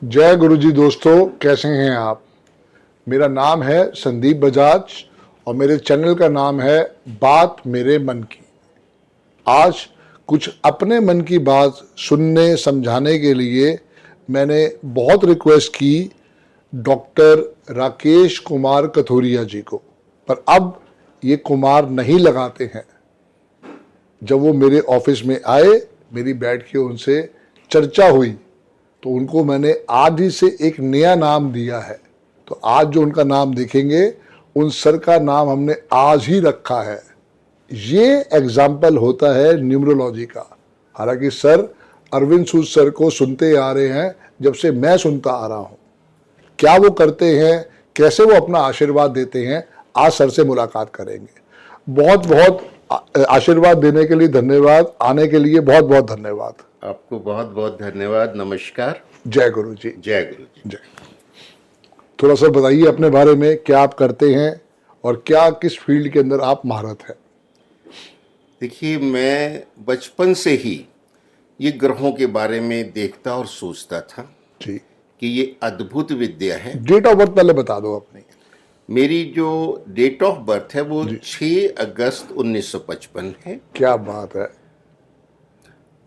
जय गुरु जी। दोस्तों, कैसे हैं आप? मेरा नाम है संदीप बजाज और मेरे चैनल का नाम है बात मेरे मन की। आज कुछ अपने मन की बात सुनने समझाने के लिए मैंने बहुत रिक्वेस्ट की डॉक्टर राकेश कुमार कथोरिया जी को, पर अब ये कुमार नहीं लगाते हैं। जब वो मेरे ऑफिस में आए, मेरी बैठ के उनसे चर्चा हुई तो उनको मैंने आज ही से एक नया नाम दिया है। तो आज जो उनका नाम देखेंगे, उन सर का नाम हमने आज ही रखा है। ये एग्जाम्पल होता है न्यूमरोलॉजी का। हालांकि सर अरविंद सूद सर को सुनते आ रहे हैं जब से मैं सुनता आ रहा हूँ। क्या वो करते हैं, कैसे वो अपना आशीर्वाद देते हैं, आज सर से मुलाकात करेंगे। बहुत बहुत आशीर्वाद देने के लिए धन्यवाद, आने के लिए बहुत बहुत धन्यवाद। आपको बहुत बहुत धन्यवाद। नमस्कार। जय गुरु जी। जय गुरु जी। जय। थोड़ा सा बताइए अपने बारे में, क्या आप करते हैं और क्या किस फील्ड के अंदर आप महारत है? देखिए, मैं बचपन से ही ये ग्रहों के बारे में देखता और सोचता था जी। कि ये अद्भुत विद्या है। डेट ऑफ बर्थ पहले बता दो अपनी। मेरी जो डेट ऑफ बर्थ है वो 6 अगस्त 1955 है। क्या बात है।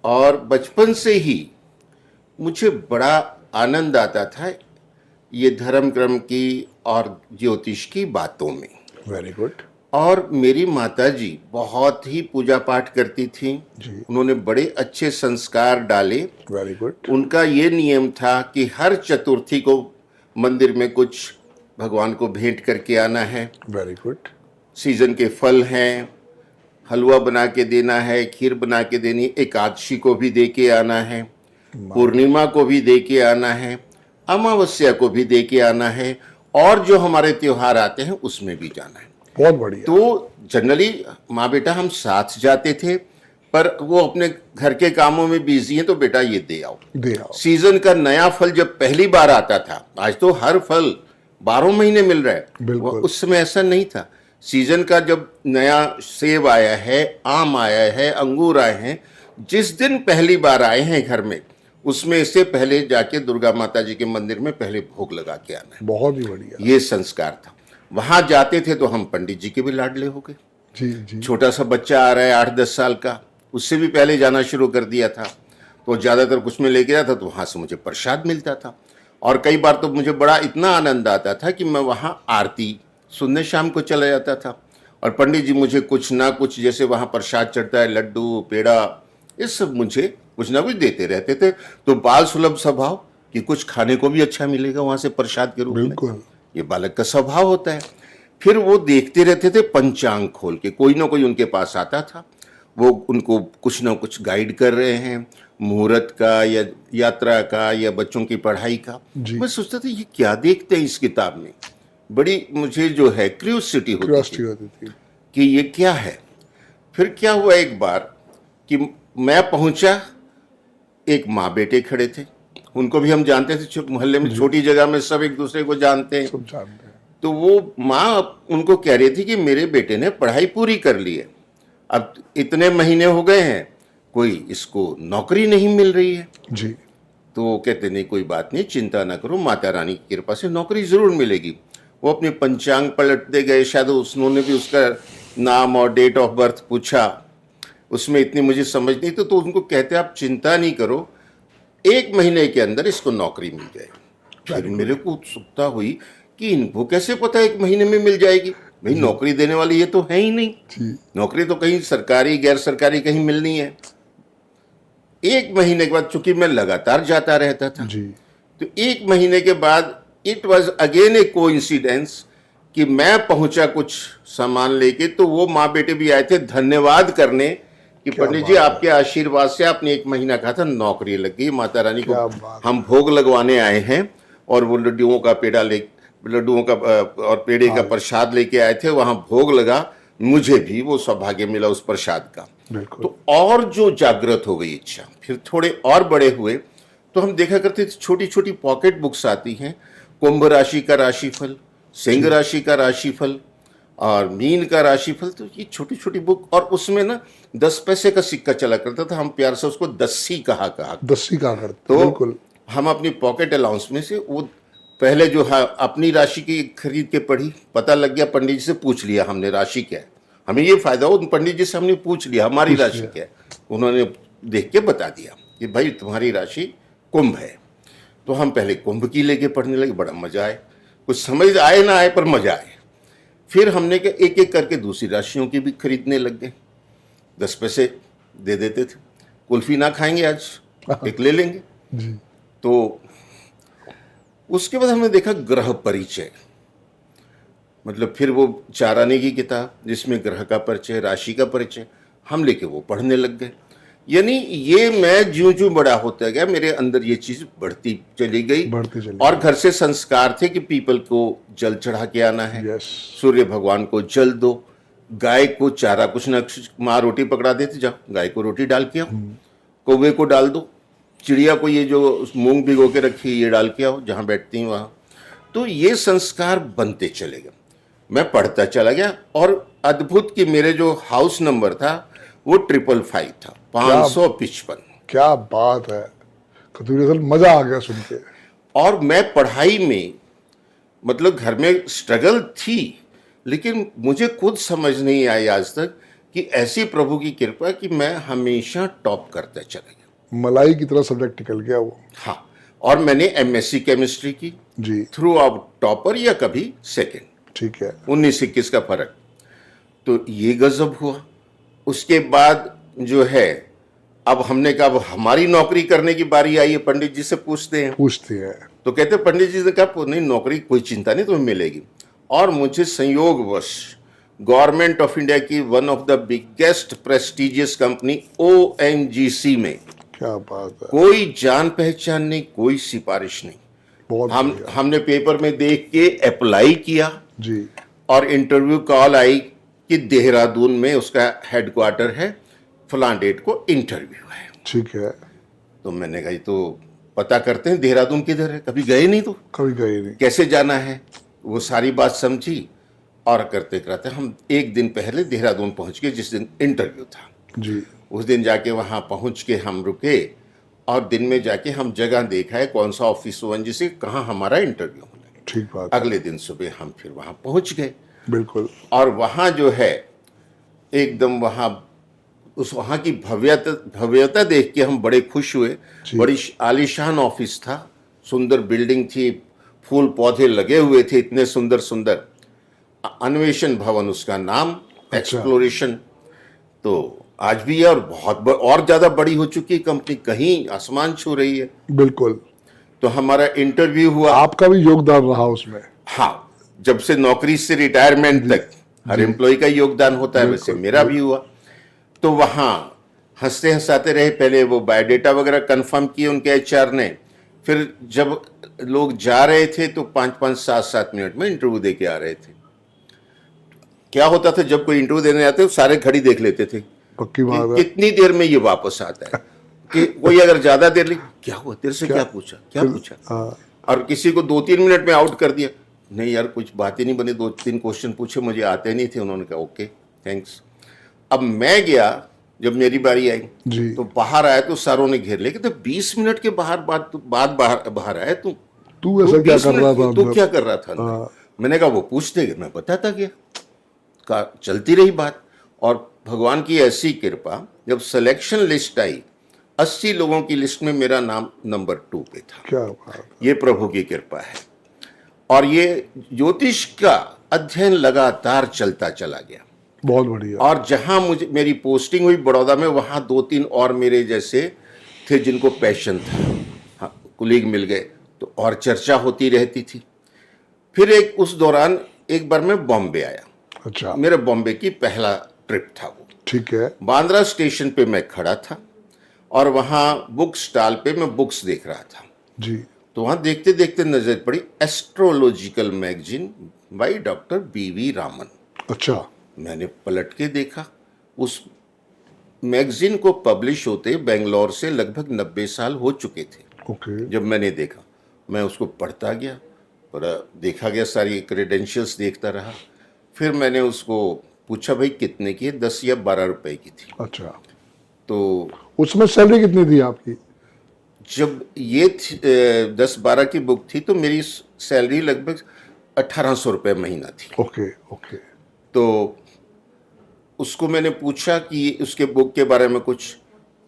और बचपन से ही मुझे बड़ा आनंद आता था ये धर्म क्रम की और ज्योतिष की बातों में। Very good. और मेरी माताजी बहुत ही पूजा पाठ करती थी जी। उन्होंने बड़े अच्छे संस्कार डाले। Very good. उनका ये नियम था कि हर चतुर्थी को मंदिर में कुछ भगवान को भेंट करके आना है। Very good. सीजन के फल हैं, हलवा बना के देना है, खीर बना के देनी, एकादशी को भी दे के आना है, पूर्णिमा को भी दे के आना है, अमावस्या को भी दे के आना है, और जो हमारे त्योहार आते हैं उसमें भी जाना है। बहुत बढ़िया। तो जनरली माँ बेटा हम साथ जाते थे, पर वो अपने घर के कामों में बिजी हैं, तो बेटा ये दे आओ। सीजन का नया फल जब पहली बार आता था, आज तो हर फल 12 महीने मिल रहा है, उस समय ऐसा नहीं था। सीजन का जब नया सेब आया है, आम आया है, अंगूर आए हैं, जिस दिन पहली बार आए हैं घर में, उसमें से पहले जाके दुर्गा माता जी के मंदिर में पहले भोग लगा के आना है। बहुत ही बढ़िया। ये संस्कार था। वहां जाते थे तो हम पंडित जी के भी लाडले हो गए। जी जी। छोटा सा बच्चा आ रहा है 8-10 साल का, उससे भी पहले जाना शुरू कर दिया था। तो ज़्यादातर कुछ में लेके जाता तो वहाँ से मुझे प्रसाद मिलता था। और कई बार तो मुझे बड़ा इतना आनंद आता था कि मैं वहाँ आरती सुनने शाम को चला जाता था, और पंडित जी मुझे कुछ ना कुछ, जैसे वहाँ प्रसाद चढ़ता है, लड्डू पेड़ा, ये सब मुझे कुछ ना कुछ देते रहते थे। तो बाल सुलभ स्वभाव कि कुछ खाने को भी अच्छा मिलेगा वहाँ से प्रसाद के रूप में, ये बालक का स्वभाव होता है। फिर वो देखते रहते थे पंचांग खोल के, कोई ना कोई उनके पास आता था, वो उनको कुछ ना कुछ गाइड कर रहे हैं, मुहूर्त का या यात्रा का या बच्चों की पढ़ाई का। मैं सोचता था ये क्या देखते हैं इस किताब में। बड़ी मुझे जो है क्यूरियोसिटी होती थी कि ये क्या है। फिर क्या हुआ एक बार कि मैं पहुंचा, एक माँ बेटे खड़े थे, उनको भी हम जानते थे, मोहल्ले में छोटी जगह में सब एक दूसरे को जानते हैं। तो वो माँ उनको कह रही थी कि मेरे बेटे ने पढ़ाई पूरी कर ली है, अब इतने महीने हो गए हैं, कोई इसको नौकरी नहीं मिल रही है। जी। तो वो कहते नहीं, कोई बात नहीं, चिंता ना करो, माता रानी की कृपा से नौकरी जरूर मिलेगी। वो अपने पंचांग पलटते गए, शायद उन्होंने भी उसका नाम और डेट ऑफ बर्थ पूछा, उसमें इतनी मुझे समझ नहीं। तो उनको कहते आप चिंता नहीं करो, 1 महीने के अंदर इसको नौकरी मिल जाएगी। फिर मेरे को उत्सुकता हुई कि इनको कैसे पता 1 महीने में मिल जाएगी, भाई नौकरी देने वाली ये तो है ही नहीं। नौकरी तो कहीं सरकारी गैर सरकारी कहीं मिलनी है। 1 महीने के बाद, चूंकि मैं लगातार जाता रहता था, तो 1 महीने के बाद it was again A coincidence कि मैं पहुंचा कुछ सामान लेके, तो वो माँ बेटे भी आए थे धन्यवाद करने कि पंडित जी आपके आशीर्वाद से आपने 1 महीना कहा था, नौकरी लग गई, माता रानी को हम भोग लगवाने आए हैं। और वो लड्डुओं का और पेड़े का प्रसाद लेके आए थे, वहां भोग लगा, मुझे भी वो सौभाग्य मिला उस प्रसाद का। तो और जो जागृत हो गई इच्छा, फिर थोड़े और बड़े हुए तो हम देखा करते थे छोटी छोटी पॉकेट बुक्स आती हैं, कुंभ राशि का राशिफल, सिंह राशि का राशिफल और मीन का राशिफल। तो ये छोटी छोटी बुक, और उसमें ना 10 पैसे का सिक्का चला करता था, हम प्यार से उसको दस्सी कहा करते। तो हम अपनी पॉकेट अलाउंस में से वो पहले जो है अपनी राशि की खरीद के पढ़ी, पता लग गया, पंडित जी से पूछ लिया हमने राशि क्या है, हमें ये फायदा हो, पंडित जी से हमने पूछ लिया हमारी पूछ राशि लिया। क्या है, उन्होंने देख के बता दिया कि भाई तुम्हारी राशि कुंभ है। तो हम पहले कुंभ की लेके पढ़ने लगे, बड़ा मजा आए, कुछ समझ आए ना आए पर मजा आए। फिर हमने कहा एक एक करके दूसरी राशियों की भी खरीदने लग गए, 10 पैसे दे देते थे, कुल्फी ना खाएंगे आज, एक ले लेंगे। जी। तो उसके बाद हमने देखा ग्रह परिचय, मतलब फिर वो चाराने की किताब जिसमें ग्रह का परिचय, राशि का परिचय, हम लेके वो पढ़ने लग गए। यानी ये मैं ज्यों ज्यों बड़ा होता गया मेरे अंदर ये चीज बढ़ती चली गई। बढ़ती चली और घर से संस्कार थे कि पीपल को जल चढ़ा के आना है, यस। सूर्य भगवान को जल दो, गाय को चारा, कुछ ना कुछ, माँ रोटी पकड़ा देती, जाओ गाय को रोटी डाल के आओ, कौवे को डाल दो, चिड़िया को ये जो मूंग भिगो के रखी ये डाल के आओ जहाँ बैठती हैं वहाँ। तो ये संस्कार बनते चले गए, मैं पढ़ता चला गया। और अद्भुत कि मेरे जो हाउस नंबर था वो 555 था, 555। क्या बात है कतूरी असल, मजा आ गया सुन के। और मैं पढ़ाई में, मतलब घर में स्ट्रगल थी, लेकिन मुझे खुद समझ नहीं आई आज तक कि ऐसी प्रभु की कृपा कि मैं हमेशा टॉप करता चला गया। मलाई की तरह सब्जेक्ट निकल गया वो। हाँ, और मैंने एमएससी केमिस्ट्री की, जी। थ्रू आउट टॉपर या कभी सेकंड, ठीक है। 19-21 का फर्क। तो ये गजब हुआ। उसके बाद जो है, अब हमने कहा अब हमारी नौकरी करने की बारी आई है, पंडित जी से पूछते हैं। पूछती है। तो कहते पंडित जी ने कहा नहीं, नौकरी कोई चिंता नहीं, तुम्हें मिलेगी। और मुझे संयोगवश गवर्नमेंट ऑफ इंडिया की one of the biggest prestigious company ONGC में, क्या बात है। कोई जान पहचान नहीं, कोई सिफारिश नहीं, बहुत बढ़िया। हमने पेपर में देख के अप्लाई किया। जी। और इंटरव्यू कॉल आई कि देहरादून में उसका हेडक्वार्टर है, फलां डेट को इंटरव्यू है। ठीक है। तो मैंने कहा तो पता करते हैं देहरादून किधर है, कभी गए नहीं तो कभी गए नहीं। कैसे जाना है, वो सारी बात समझी। और करते करते हम एक दिन पहले देहरादून पहुंच गए, जिस दिन इंटरव्यू था। जी। उस दिन जाके वहां पहुंच के हम रुके, और दिन में जाके हम जगह देखा है कौन सा ऑफिस ONGC, कहाँ हमारा इंटरव्यू होना है। ठीक बात है। अगले दिन सुबह हम फिर वहां पहुंच गए। बिल्कुल। और वहाँ जो है एकदम वहाँ की भव्यता देख के हम बड़े खुश हुए। बड़ी आलीशान ऑफिस था, सुंदर बिल्डिंग थी, फूल पौधे लगे हुए थे, इतने सुंदर सुंदर। अन्वेषण भवन उसका नाम, एक्सप्लोरेशन। तो आज भी है, और और ज्यादा बड़ी हो चुकी है कंपनी, कहीं आसमान छू रही है। बिल्कुल। तो हमारा इंटरव्यू हुआ। आपका भी योगदान रहा उसमें। हाँ, जब से नौकरी से रिटायरमेंट तक हर एम्प्लॉय का योगदान होता है, वैसे मेरा भी हुआ। तो वहाँ हंसते हंसाते रहे, पहले वो बायोडेटा वगैरह कंफर्म किए उनके HR ने। फिर जब लोग जा रहे थे तो 5-5, 7-7 मिनट में इंटरव्यू दे के आ रहे थे। क्या होता था, जब कोई इंटरव्यू देने आते तो सारे घड़ी देख लेते थे, पक्की बात है। कितनी देर में ये वापस आता है। कि कोई अगर ज्यादा देर लगी, क्या हुआ तेरे से, क्या पूछा, क्या पूछा। हाँ। और किसी को 2-3 मिनट में आउट कर दिया, नहीं यार कुछ बात ही नहीं बनी, 2-3 क्वेश्चन पूछे, मुझे आते नहीं थे। उन्होंने कहा ओके थैंक्स। अब मैं गया, जब मेरी बारी आई जी। तो बाहर आया तो सारों ने घेर लिया, तो 20 मिनट के बाद बाहर आया तू ऐसा क्या कर रहा था? तू क्या कर रहा था अंदर? मैंने कहा वो पूछते गए, मैं बताता गया, का चलती रही बात। और भगवान की ऐसी कृपा, जब सिलेक्शन लिस्ट आई 80 लोगों की लिस्ट में मेरा नाम नंबर 2 पे था। क्या बात है। ये प्रभु की कृपा है। और ये ज्योतिष का अध्ययन लगातार चलता चला गया। बहुत बढ़िया। और जहां मेरी पोस्टिंग हुई बड़ौदा में, वहां 2-3 और मेरे जैसे थे जिनको पैशन था, हाँ, कुलीग मिल गए, तो और चर्चा होती रहती थी। फिर उस दौरान एक बार मैं बॉम्बे आया। अच्छा। मेरा बॉम्बे की पहला ट्रिप था वो। ठीक है। बांद्रा स्टेशन पे मैं खड़ा था, और वहां बुक स्टॉल पे मैं बुक्स देख रहा था। जी। तो वहां देखते देखते नजर पड़ी astrological magazine by doctor BV Raman. अच्छा। मैंने पलट के देखा, उस मैगजीन को पब्लिश होते बेंगलोर से लगभग 90 साल हो चुके थे। ओके। जब मैंने देखा, मैं उसको पढ़ता गया, देखा गया, सारी क्रेडेंशियल्स देखता रहा। फिर मैंने उसको पूछा भाई कितने की है, 10 या 12 रुपए की थी। अच्छा। तो उसमें सैलरी कितनी थी आपकी? जब ये 10-12 की बुक थी तो मेरी सैलरी लगभग 1800 रुपये महीना थी। Okay okay. तो उसको मैंने पूछा कि उसके बुक के बारे में कुछ,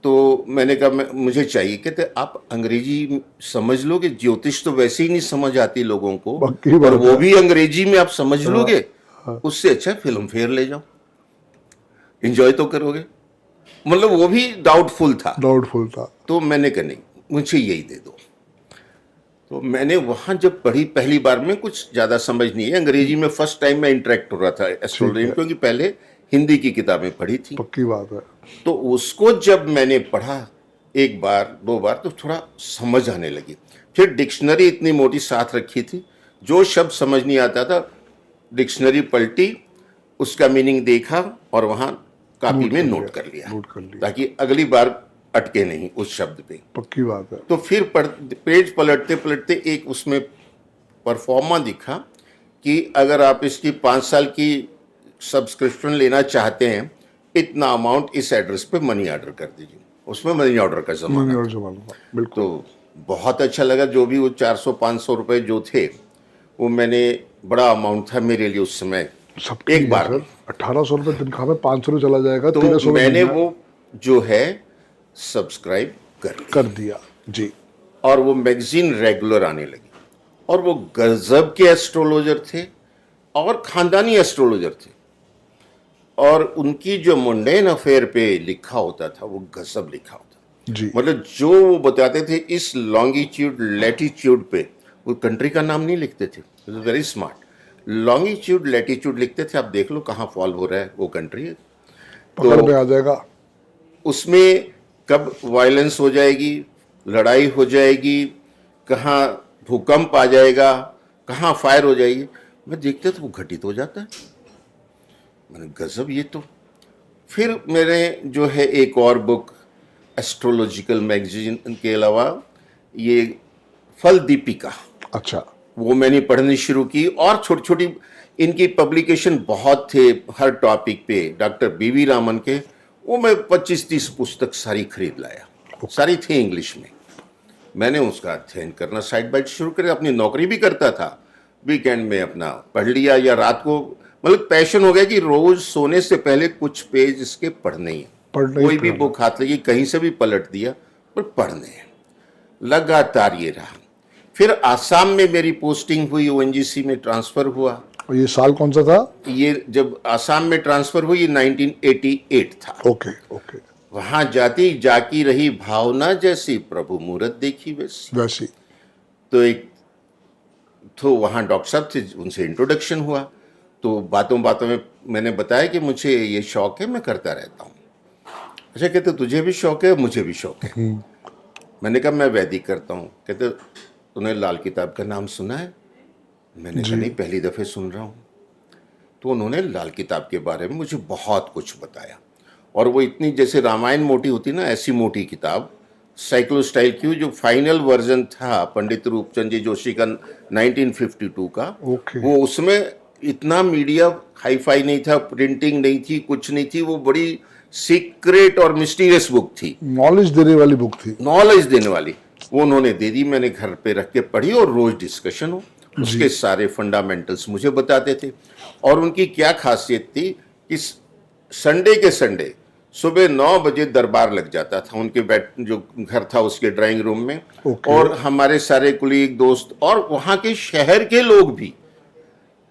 तो मैंने कहा मुझे चाहिए। कहते आप अंग्रेजी समझ लोगे? ज्योतिष तो वैसे ही नहीं समझ आती लोगों को, पक्की और बात वो है। भी अंग्रेजी में आप समझ लोगे, उससे अच्छा फिल्म फेयर ले जाओ, एंजॉय तो करोगे। मतलब वो भी डाउटफुल था। डाउटफुल था। तो मैंने कहा नहीं, मुझे यही दे दो। तो मैंने वहां जब पढ़ी पहली बार में, कुछ ज्यादा समझ नहीं है अंग्रेजी में, फर्स्ट टाइम मैं इंटरेक्ट हो रहा था एस्ट्रोलॉजी में, क्योंकि पहले हिंदी की किताबें पढ़ी थी। पक्की बात है। तो उसको जब मैंने पढ़ा एक बार दो बार तो थोड़ा समझ आने लगी। फिर डिक्शनरी इतनी मोटी साथ रखी थी, जो शब्द समझ नहीं आता था डिक्शनरी पलटी, उसका मीनिंग देखा और वहां कॉपी में नोट कर लिया, ताकि अगली बार अटके नहीं उस शब्द पे। पक्की बात है। तो फिर पेज पलटते पलटते एक उसमें परफॉर्मा दिखा कि अगर आप इसकी 5 साल की सब्सक्रिप्शन लेना चाहते हैं, इतना अमाउंट इस एड्रेस पे मनी ऑर्डर कर दीजिए। उसमें मनी ऑर्डर का जमाना और जमाना बिल्कुल। तो बहुत अच्छा लगा। जो भी वो 400-500 रुपए जो थे, वो मैंने, बड़ा अमाउंट था मेरे लिए उस समय, एक बार में। 1800 रुपये तनख्वाह में 500 चला जाएगा, तो 1300 मैंने वो जो है सब्सक्राइब कर दिया जी। और वो मैगजीन रेगुलर आने लगी, और वो गजब के एस्ट्रोलॉजर थे और खानदानी एस्ट्रोलॉजर थे, और उनकी जो मुंडेन अफेयर पे लिखा होता था वो गजब लिखा होता जी। मतलब जो वो बताते थे इस लॉन्गिट्यूड लैटिट्यूड पे, वो कंट्री का नाम नहीं लिखते थे, वेरी स्मार्ट, लॉन्गिट्यूड लैटिट्यूड लिखते थे। आप देख लो कहाँ फॉल हो रहा है वो कंट्री है, पकड़ में आ जाएगा। उसमें कब वायलेंस हो जाएगी, लड़ाई हो जाएगी, कहाँ भूकंप आ जाएगा, कहाँ फायर हो जाएगी, मैं देखते तो वो घटित हो जाता है। मैंने गजब ये तो। फिर मेरे जो है एक और बुक एस्ट्रोलॉजिकल मैगजीन के अलावा, ये फल दीपिका, अच्छा। वो मैंने पढ़नी शुरू की, और छोटी छोटी इनकी पब्लिकेशन बहुत थे हर टॉपिक पे, डॉक्टर बीवी रामन के, वो मैं 25-30 पुस्तक सारी खरीद लाया, सारी थी इंग्लिश में। मैंने उसका अध्ययन करना साइड बाइट शुरू कर, अपनी नौकरी भी करता था, वीकेंड में अपना पढ़ लिया, या रात को, मतलब पैशन हो गया कि रोज सोने से पहले कुछ पेज इसके पढ़ने ही, कोई भी बुक हाथ लगी कहीं से भी पलट दिया, पर पढ़ने हैं। लगातार ये रहा। फिर आसाम में मेरी पोस्टिंग हुई, ओएनजीसी में ट्रांसफर हुआ। और ये साल कौन सा था? ये जब आसाम में ट्रांसफर हुई 1988 था। Okay okay. वहां जाती जाकी रही भावना जैसी, प्रभु मूरत देखी वैसी। तो एक तो वहाँ डॉक्टर साहब थे, उनसे इंट्रोडक्शन हुआ। तो बातों बातों में मैंने बताया कि मुझे ये शौक है, मैं करता रहता हूँ। अच्छा, कहते तुझे भी शौक है? मुझे भी शौक है। मैंने कहा मैं वैदिक करता हूँ। कहते तूने लाल किताब का नाम सुना है? मैंने कहा नहीं, पहली दफ़े सुन रहा हूँ। तो उन्होंने लाल किताब के बारे में मुझे बहुत कुछ बताया, और वो इतनी, जैसे रामायण मोटी होती ना, ऐसी मोटी किताब, साइक्लोस्टाइल की, जो फाइनल वर्जन था पंडित रूपचंद जी जोशी का 1952 का। वो उसमें इतना मीडिया हाई फाई नहीं था, प्रिंटिंग नहीं थी, कुछ नहीं थी, वो बड़ी सीक्रेट और मिस्टीरियस बुक थी, नॉलेज देने वाली बुक थी, नॉलेज देने वाली। वो उन्होंने दे दी, मैंने घर पे रख के पढ़ी, और रोज डिस्कशन हो, उसके सारे फंडामेंटल्स मुझे बताते थे। और उनकी क्या खासियत थी कि संडे के संडे सुबह 9 बजे दरबार लग जाता था उनके जो घर था उसके ड्राइंग रूम में। और हमारे सारे कुलीग दोस्त और वहाँ के शहर के लोग भी,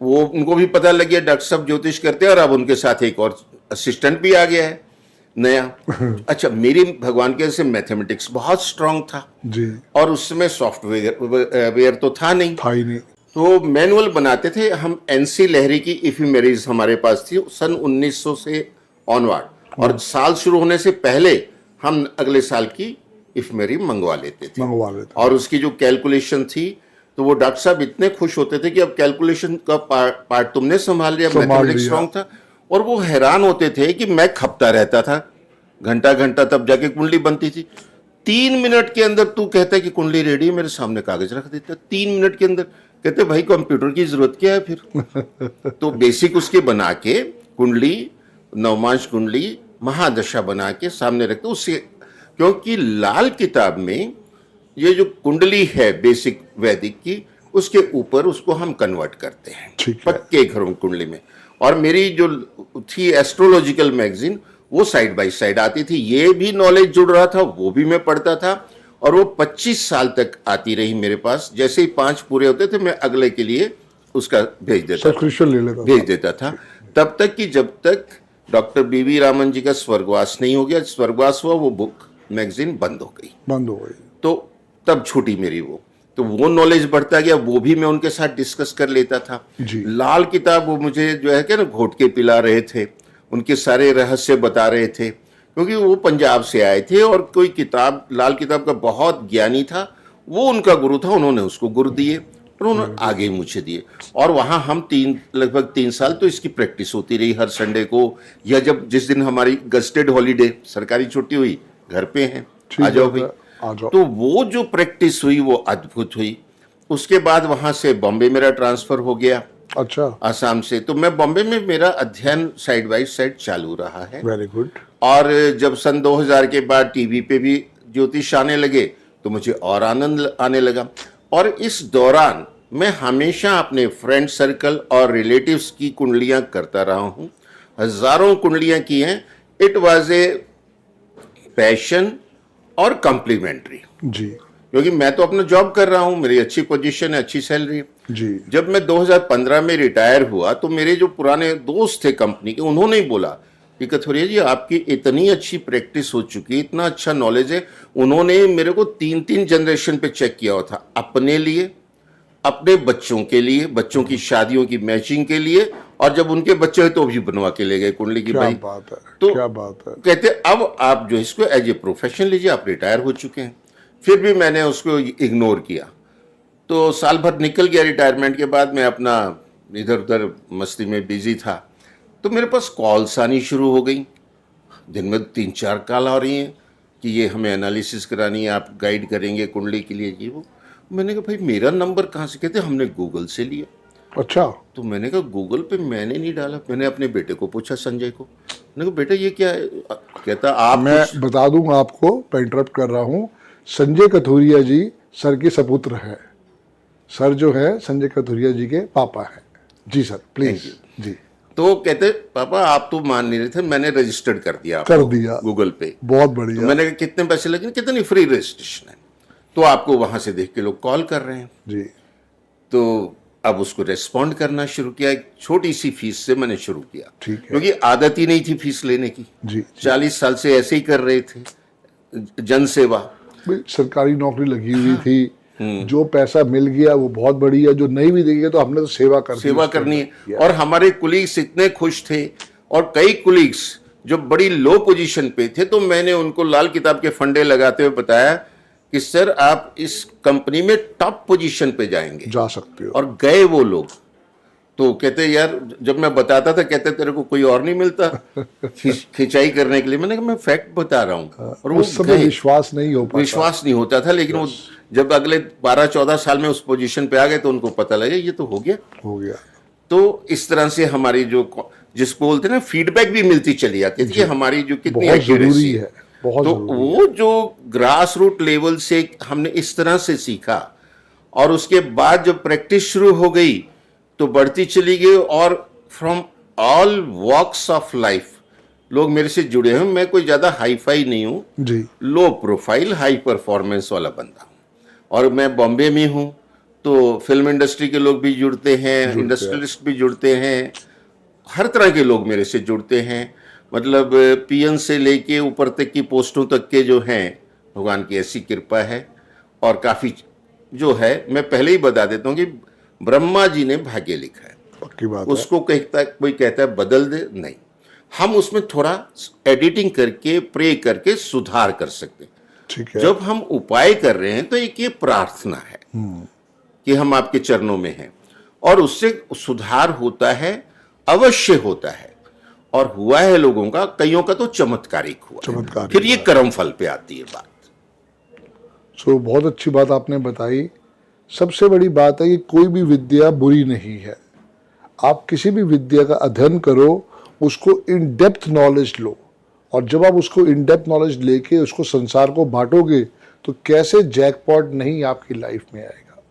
वो उनको भी पता लग गया डॉक्टर साहब ज्योतिष करते हैं, और अब उनके साथ एक और असिस्टेंट भी आ गया है नया। अच्छा, मेरी भगवान के से मैथमेटिक्स बहुत स्ट्रांग था जी, और उसमें सॉफ्टवेयर तो था ही नहीं। तो मैनुअल बनाते थे हम। एनसी लहरी की इफिमेरीज हमारे पास थी सन 1900 से ऑनवर्ड, और साल शुरू होने से पहले हम अगले साल की इफिमेरी मंगवा लेते थे। और उसकी जो कैलकुलेशन थी, तो वो डॉक्टर साहब इतने खुश होते थे कि अब कैलकुलेशन का पार्ट तुमने संभाल लिया, मैथमेटिक्स स्ट्रांग था। और वो हैरान होते थे कि मैं खपता रहता था घंटा घंटा, तब जाके कुंडली बनती थी। 3 मिनट के अंदर तू कहता है कि कुंडली रेडी है, मेरे सामने कागज रख देता, 3 मिनट के अंदर। कहते भाई कंप्यूटर की जरूरत क्या है फिर? तो बेसिक उसके बना के कुंडली, नवमांश कुंडली, महादशा बना के सामने रखते उससे, क्योंकि लाल किताब में ये जो कुंडली है बेसिक वैदिक की, उसके ऊपर उसको हम कन्वर्ट करते हैं ठीक है। पक्के घरों कुंडली में। और मेरी जो थी एस्ट्रोलॉजिकल मैगजीन, वो साइड बाय साइड आती थी, ये भी नॉलेज जुड़ रहा था, वो भी मैं पढ़ता था, और वो 25 साल तक आती रही मेरे पास। जैसे ही 5 पूरे होते थे, मैं अगले के लिए उसका भेज देता था, सब्सक्रिप्शन ले लेता भेज देता था। तब तक कि जब तक डॉक्टर बीवी रामन जी का स्वर्गवास नहीं हो गया। स्वर्गवास हुआ, वो बुक मैगजीन बंद हो गई, बंद हो गई। तो तब छूटी मेरी वो। तो वो नॉलेज बढ़ता गया, वो भी मैं उनके साथ डिस्कस कर लेता था। जी। लाल किताब वो मुझे जो है क्या ना घोट के पिला रहे थे, उनके सारे रहस्य बता रहे थे, क्योंकि वो पंजाब से आए थे और कोई किताब, लाल किताब का बहुत ज्ञानी था, वो उनका गुरु था, उन्होंने उसको गुरु दिए और उन्होंने आगे मुझे दिए। और वहाँ हम लगभग 3 साल तो इसकी प्रैक्टिस होती रही हर संडे को, या जब जिस दिन हमारी गस्टेड हॉलीडे, सरकारी छुट्टी हुई, घर पे हैं, ठीक आ जाओ है, भाई। आ जाओ। तो वो जो प्रैक्टिस हुई वो अद्भुत हुई। उसके बाद वहाँ से बॉम्बे मेरा ट्रांसफर हो गया, अच्छा, आसाम से। तो मैं बॉम्बे में, मेरा अध्ययन साइड बाय साइड चालू रहा है। Very good. और जब सन 2000 के बाद टीवी पे भी ज्योतिष आने लगे, तो मुझे और आनंद आने लगा। और इस दौरान मैं हमेशा अपने फ्रेंड सर्कल और रिलेटिव्स की कुंडलियां करता रहा हूं, हजारों कुंडलियां की हैं। इट वाज ए पैशन और कम्प्लीमेंट्री, जी क्योंकि मैं तो अपना जॉब कर रहा हूं, मेरी अच्छी पोजीशन है, अच्छी सैलरी है। जी। जब मैं 2015 में रिटायर हुआ, तो मेरे जो पुराने दोस्त थे कंपनी के, उन्होंने ही बोला कि कथोरिया जी, आपकी इतनी अच्छी प्रैक्टिस हो चुकी है, इतना अच्छा नॉलेज है। उन्होंने मेरे को 3-3 जनरेशन पे चेक किया हुआ था, अपने लिए, अपने बच्चों के लिए, बच्चों की शादियों की मैचिंग के लिए, और जब उनके बच्चे हुए तो भी बनवा के ले गए कुंडली की। क्या भाई बात है, तो क्या बात है। कहते अब आप जो इसको एज ए प्रोफेशन लीजिए, आप रिटायर हो चुके हैं। फिर भी मैंने उसको इग्नोर किया। तो साल भर निकल गया रिटायरमेंट के बाद, मैं अपना इधर उधर मस्ती में बिजी था। तो मेरे पास कॉल्स आनी शुरू हो गई, दिन में 3-4 कॉल आ रही हैं कि ये हमें एनालिसिस करानी है, आप गाइड करेंगे कुंडली के लिए, ये वो। मैंने कहा भाई मेरा नंबर कहाँ से? कहते हमने गूगल से लिया। अच्छा, तो मैंने कहा गूगल पे मैंने नहीं डाला। मैंने अपने बेटे को पूछा, संजय को, मैंने कहा बेटा ये क्या है? कहता आप मैं बता दूं आपको, मैं इंटरप्ट कर रहा हूं, संजय कथोरिया जी सर के सपुत्र हैं। सर जो है संजय कथोरिया जी के पापा हैं। जी सर, प्लीज। जी। तो कहते पापा आप तो मान नहीं रहे थे, मैंने रजिस्टर्ड कर दिया कर दिया गूगल पे। बहुत तो बढ़िया। मैंने कहा कितने पैसे लगे? कितने नहीं, फ्री रजिस्ट्रेशन है। तो आपको वहां से देख के लोग कॉल कर रहे हैं। जी तो अब उसको रेस्पॉन्ड करना शुरू किया। एक छोटी सी फीस से मैंने शुरू किया, ठीक है। क्योंकि आदत ही नहीं थी फीस लेने की। जी। 40 साल से ऐसे ही कर रहे थे जन सेवा। भाई, सरकारी नौकरी लगी हुई थी, जो पैसा मिल गया वो बहुत बढ़िया, जो नहीं भी देंगे तो हमने तो सेवा करनी है। और हमारे कुलीग्स इतने खुश थे, और कई कुलीग्स जो बड़ी लो पोजीशन पे थे, तो मैंने उनको लाल किताब के फंडे लगाते हुए बताया कि सर आप इस कंपनी में टॉप पोजीशन पे जाएंगे, जा सकते हो। और गए वो लोग। तो कहते यार, जब मैं बताता था कहते तेरे को कोई और नहीं मिलता खिंचाई करने के लिए। मैंने कहा मैं फैक्ट बता रहा हूँ। और वो उस समय विश्वास नहीं हो पाता। विश्वास नहीं होता था, लेकिन वो जब अगले 12-14 साल में उस पोजीशन पे आ गए, तो उनको पता लगे ये तो हो गया। तो इस तरह से हमारी जो, जिसको बोलते हैं ना, फीडबैक भी मिलती चली आती थी कि हमारी जो कितनी बहुत जरूरी एक्यूरेसी है, बहुत तो जरूरी वो जो ग्रास रूट लेवल से हमने इस तरह से सीखा। और उसके बाद जब प्रैक्टिस शुरू हो गई तो बढ़ती चली गई, और from all walks of life लोग मेरे से जुड़े हैं। मैं कोई ज्यादा हाई फाई नहीं हूँ जी। लो प्रोफाइल हाई परफॉर्मेंस वाला बंदा हूँ। और मैं बॉम्बे में हूँ, तो फिल्म इंडस्ट्री के लोग भी जुड़ते हैं, इंडस्ट्रियलिस्ट भी जुड़ते हैं, हर तरह के लोग मेरे से जुड़ते हैं। मतलब पीएन से लेके ऊपर तक की पोस्टों तक के जो हैं, भगवान की ऐसी कृपा है। और काफ़ी जो है, मैं पहले ही बता देता हूँ कि ब्रह्मा जी ने भाग्य लिखा है, पक्की बात उसको कोई कहता है बदल दे, नहीं, हम उसमें थोड़ा एडिटिंग करके, प्रे करके सुधार कर सकते हैं। ठीक है। जब हम उपाय कर रहे हैं तो एक ये प्रार्थना है कि हम आपके चरणों में हैं, और उससे सुधार होता है, अवश्य होता है। और हुआ है लोगों का, कईयों का तो चमत्कारिक हुआ। चमत्कारिक फिर ये कर्म फल पे आती है बात। सो बहुत अच्छी बात आपने बताई। सबसे बड़ी बात है कि कोई भी विद्या बुरी नहीं है। आप किसी भी विद्या का अध्ययन करो, उसको इन डेप्थ नॉलेज लो, और जब आप उसको इन डेप्थ नॉलेज लेके उसको संसार को बांटोगे तो कैसे जैकपॉट नहीं आपकी लाइफ में आएगा?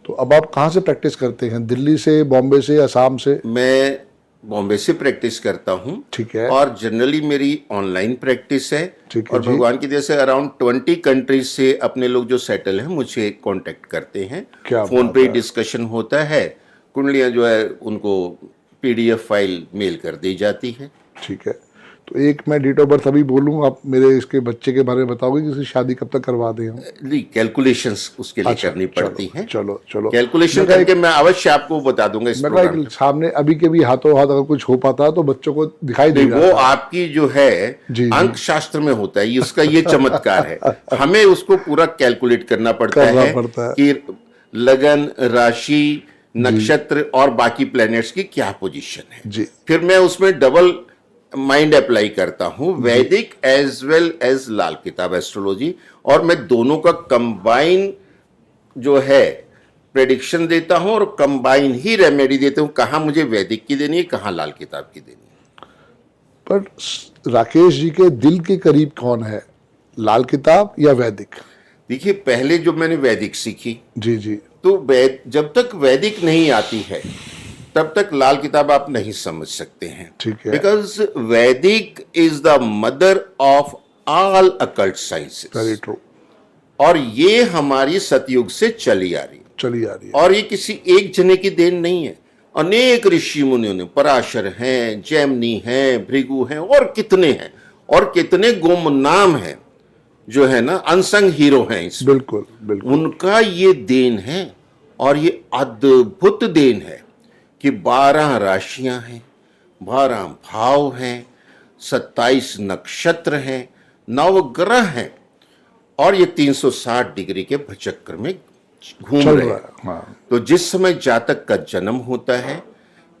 तो अब आप कहाँ से प्रैक्टिस करते हैं? दिल्ली से, बॉम्बे से, असम से? मैं बॉम्बे से प्रैक्टिस करता हूँ। ठीक है। और जनरली मेरी ऑनलाइन प्रैक्टिस है। ठीक है और जी। भगवान की दया से अराउंड 20 कंट्रीज से अपने लोग जो सेटल हैं मुझे कांटेक्ट करते हैं। क्या फोन बात पे ही है। डिस्कशन होता है। कुंडलियाँ जो है उनको PDF फाइल मेल कर दी जाती है। ठीक है। तो एक मैं डेट ऑफ बर्थ अभी बोलूँ, आप मेरे इसके बच्चे के बारे में बताओगे कि इसकी शादी कब तक करवा दें हम? नहीं, कैलकुलेशंस उसके लिए करनी पड़ती चलो हैं। चलो चलो। कैलकुलेशन मैं कहा करके मैं अवश्य आपको बता दूंगा इस मैं कहा प्रोग्राम एक सामने अभी के भी हाथों हाथ अगर कुछ हो पाता तो बच्चों को दिखाई दे नहीं, वो जाता। आपकी जो है जी, जी। अंक शास्त्र में होता है, उसका ये चमत्कार है। हमें उसको पूरा कैलकुलेट करना पड़ता करना है पड़ता है। कि लगन, राशि, नक्षत्र और बाकी प्लैनेट्स की क्या पोजीशन है। जी। फिर मैं उसमें डबल माइंड अप्लाई करता हूं, वैदिक एज वेल एज लाल किताब एस्ट्रोलॉजी, और मैं दोनों का कंबाइन जो है प्रेडिक्शन देता हूं और कंबाइन ही रेमेडी देता हूं। कहां मुझे वैदिक की देनी है, कहां लाल किताब की देनी है। पर राकेश जी के दिल के करीब कौन है, लाल किताब या वैदिक? देखिए, पहले जो मैंने वैदिक सीखी, जी जी। तो जब तक वैदिक नहीं आती है तब तक लाल किताब आप नहीं समझ सकते हैं। ठीक है। बिकॉज वैदिक is the mother of all occult sciences. Very true. और ये हमारी सतयुग से चली आ रही है। चली आ रही है। और ये किसी एक जने की देन नहीं है। अनेक ऋषि मुनियों ने, पराशर हैं, जैमिनी हैं, भृगु हैं, और कितने हैं, और कितने गुमनाम हैं जो है ना, अनसंग हीरो हैं इसमें। बिल्कुल बिल्कुल। उनका ये देन है। और ये अद्भुत देन है कि 12 राशियां हैं, 12 भाव हैं, 27 नक्षत्र हैं, 9 ग्रह हैं, और ये 360 डिग्री के भचक्र में घूम चल रहे रहा हैं। है। हाँ। तो जिस समय जातक का जन्म होता है,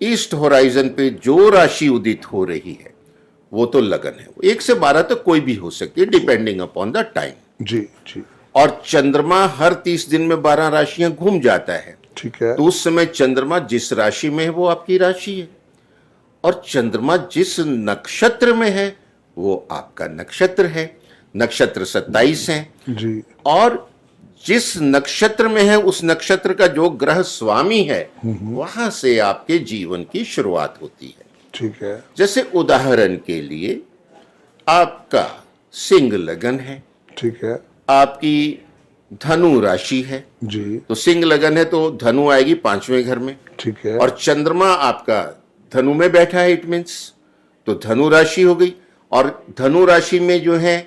ईस्ट होराइजन पे जो राशि उदित हो रही है वो तो लगन है। 1 से 12 तक कोई भी हो सकती है, डिपेंडिंग अपॉन द टाइम। जी जी। और चंद्रमा हर 30 दिन में 12 राशियां घूम जाता है। ठीक है। तो उस समय चंद्रमा जिस राशि में है वो आपकी राशि है, और चंद्रमा जिस नक्षत्र में है वो आपका नक्षत्र है। नक्षत्र 27 है। जी। और जिस नक्षत्र में है उस नक्षत्र का जो ग्रह स्वामी है वहां से आपके जीवन की शुरुआत होती है। ठीक है। जैसे उदाहरण के लिए आपका सिंह लगन है, ठीक है। आपकी धनु राशि है, जी। तो सिंह लगन है तो धनु आएगी 5वें घर में। ठीक है। और चंद्रमा आपका धनु में बैठा है, इट मीन्स तो धनु राशि हो गई। और धनु राशि में जो है,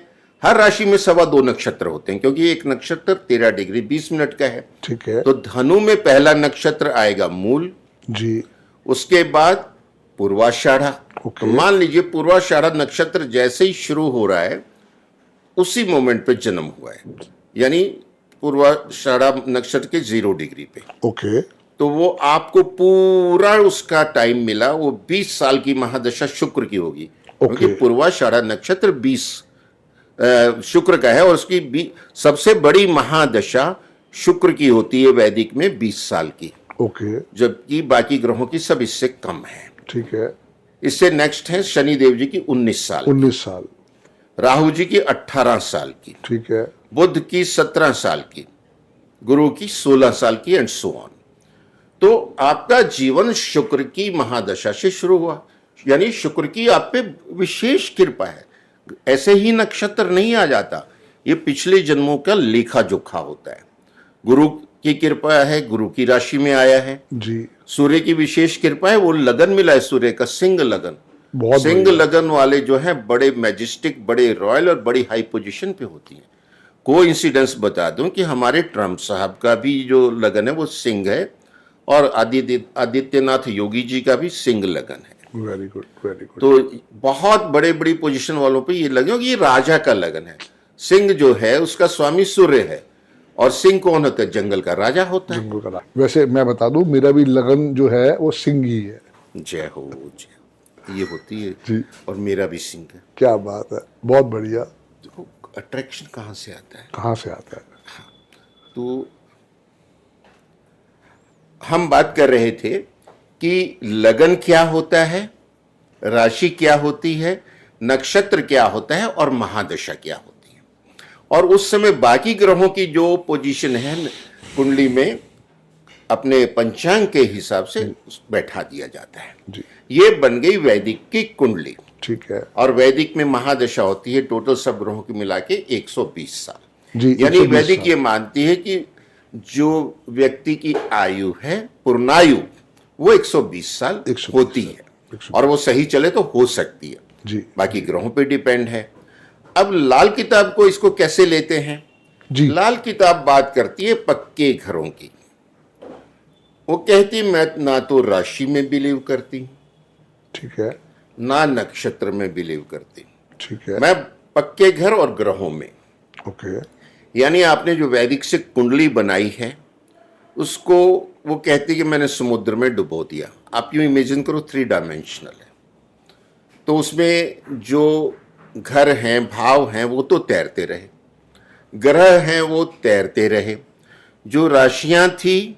हर राशि में 2.25 नक्षत्र होते हैं, क्योंकि एक नक्षत्र 13 डिग्री 20 मिनट का है। ठीक है। तो धनु में पहला नक्षत्र आएगा मूल, जी। उसके बाद पूर्वाषाढ़ा। ओके। तो मान लीजिए पूर्वाषाढ़ा नक्षत्र जैसे ही शुरू हो रहा है उसी मोमेंट पे जन्म हुआ है, यानी पूर्वाषाढ़ा नक्षत्र के 0 डिग्री पे। ओके। तो वो आपको पूरा उसका टाइम मिला, वो 20 साल की महादशा शुक्र की होगी, क्योंकि पूर्वाषाढ़ा नक्षत्र 20 शुक्र का है, और उसकी सबसे बड़ी महादशा शुक्र की होती है वैदिक में 20 साल की। ओके। जबकि बाकी ग्रहों की सब इससे कम है। ठीक है। इससे नेक्स्ट है शनि देव जी की 19 साल, 19 साल। राहु जी की 18 साल की, ठीक है। बुध की 17 साल की, गुरु की 16 साल की, एंड सो ऑन। तो आपका जीवन शुक्र की महादशा से शुरू हुआ, यानी शुक्र की आप पे विशेष कृपा है। ऐसे ही नक्षत्र नहीं आ जाता, ये पिछले जन्मों का लेखा जोखा होता है। गुरु की कृपा है, गुरु की राशि में आया है। जी। सूर्य की विशेष कृपा है, वो लगन मिला है सूर्य का, सिंह लगन। बहुत सिंह लगन वाले जो है बड़े मैजेस्टिक, बड़े रॉयल और बड़ी हाई पोजीशन पे होती हैं। को इंसिडेंस बता दूं कि हमारे ट्रम्प साहब का भी जो लगन है वो सिंह है, और आदित्यनाथ योगी जी का भी सिंह लगन है। Very good, very good. तो बहुत बड़े बड़ी पोजीशन वालों पे ये लगन, ये राजा का लगन है। सिंह जो है उसका स्वामी सूर्य है, और सिंह कौन होता है? जंगल का राजा होता है। जंगल का। वैसे मैं बता दूं, मेरा भी लगन जो है वो सिंह ही है। जय हो, जय हो। ये होती है जी। और मेरा भी सिंह है। क्या बात है, बहुत बढ़िया। तो अट्रैक्शन कहाँ से आता है? कहाँ से आता है? तो हम बात कर रहे थे कि लगन क्या होता है, राशि क्या होती है, नक्षत्र क्या होता है, और महादशा क्या होती है। और उस समय बाकी ग्रहों की जो पोजीशन है कुंडली में अपने पंचांग के हिसाब से बैठा दिया जाता है। जी ये बन गई वैदिक की कुंडली। ठीक है और वैदिक में महादशा होती है टोटल सब ग्रहों की मिला के 120 साल। जी। यानी 120 वैदिक साल। ये मानती है कि जो व्यक्ति की आयु है पूर्णायु वो 120 साल 120 होती साल, है 120 और वो सही चले तो हो सकती है। जी बाकी ग्रहों पे डिपेंड है। अब लाल किताब को इसको कैसे लेते हैं? जी लाल किताब बात करती है पक्के घरों की। वो कहती मैं ना तो राशि में बिलीव करती ठीक है ना नक्षत्र में बिलीव करती, ठीक है मैं पक्के घर और ग्रहों में। ओके यानी आपने जो वैदिक से कुंडली बनाई है उसको वो कहती कि मैंने समुद्र में डुबो दिया। आप यूं इमेजिन करो 3 डायमेंशनल है, तो उसमें जो घर हैं भाव हैं वो तो तैरते रहे, ग्रह हैं वो तैरते रहे, जो राशियां थी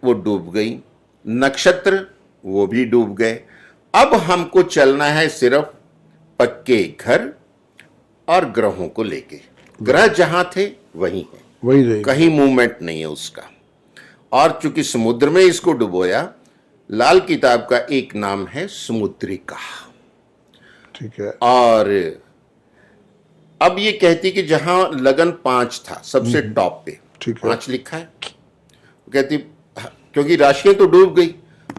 वो डूब गई, नक्षत्र वो भी डूब गए। अब हमको चलना है सिर्फ पक्के घर और ग्रहों को लेके। ग्रह जहां थे वहीं है, वही रहेगी कहीं मूवमेंट नहीं है उसका। और चूंकि समुद्र में इसको डुबोया, लाल किताब का एक नाम है समुद्रिका। ठीक है और अब ये कहती कि जहां लगन 5 था सबसे टॉप पे, ठीक है 5 लिखा है, कहती क्योंकि राशियां तो डूब गई,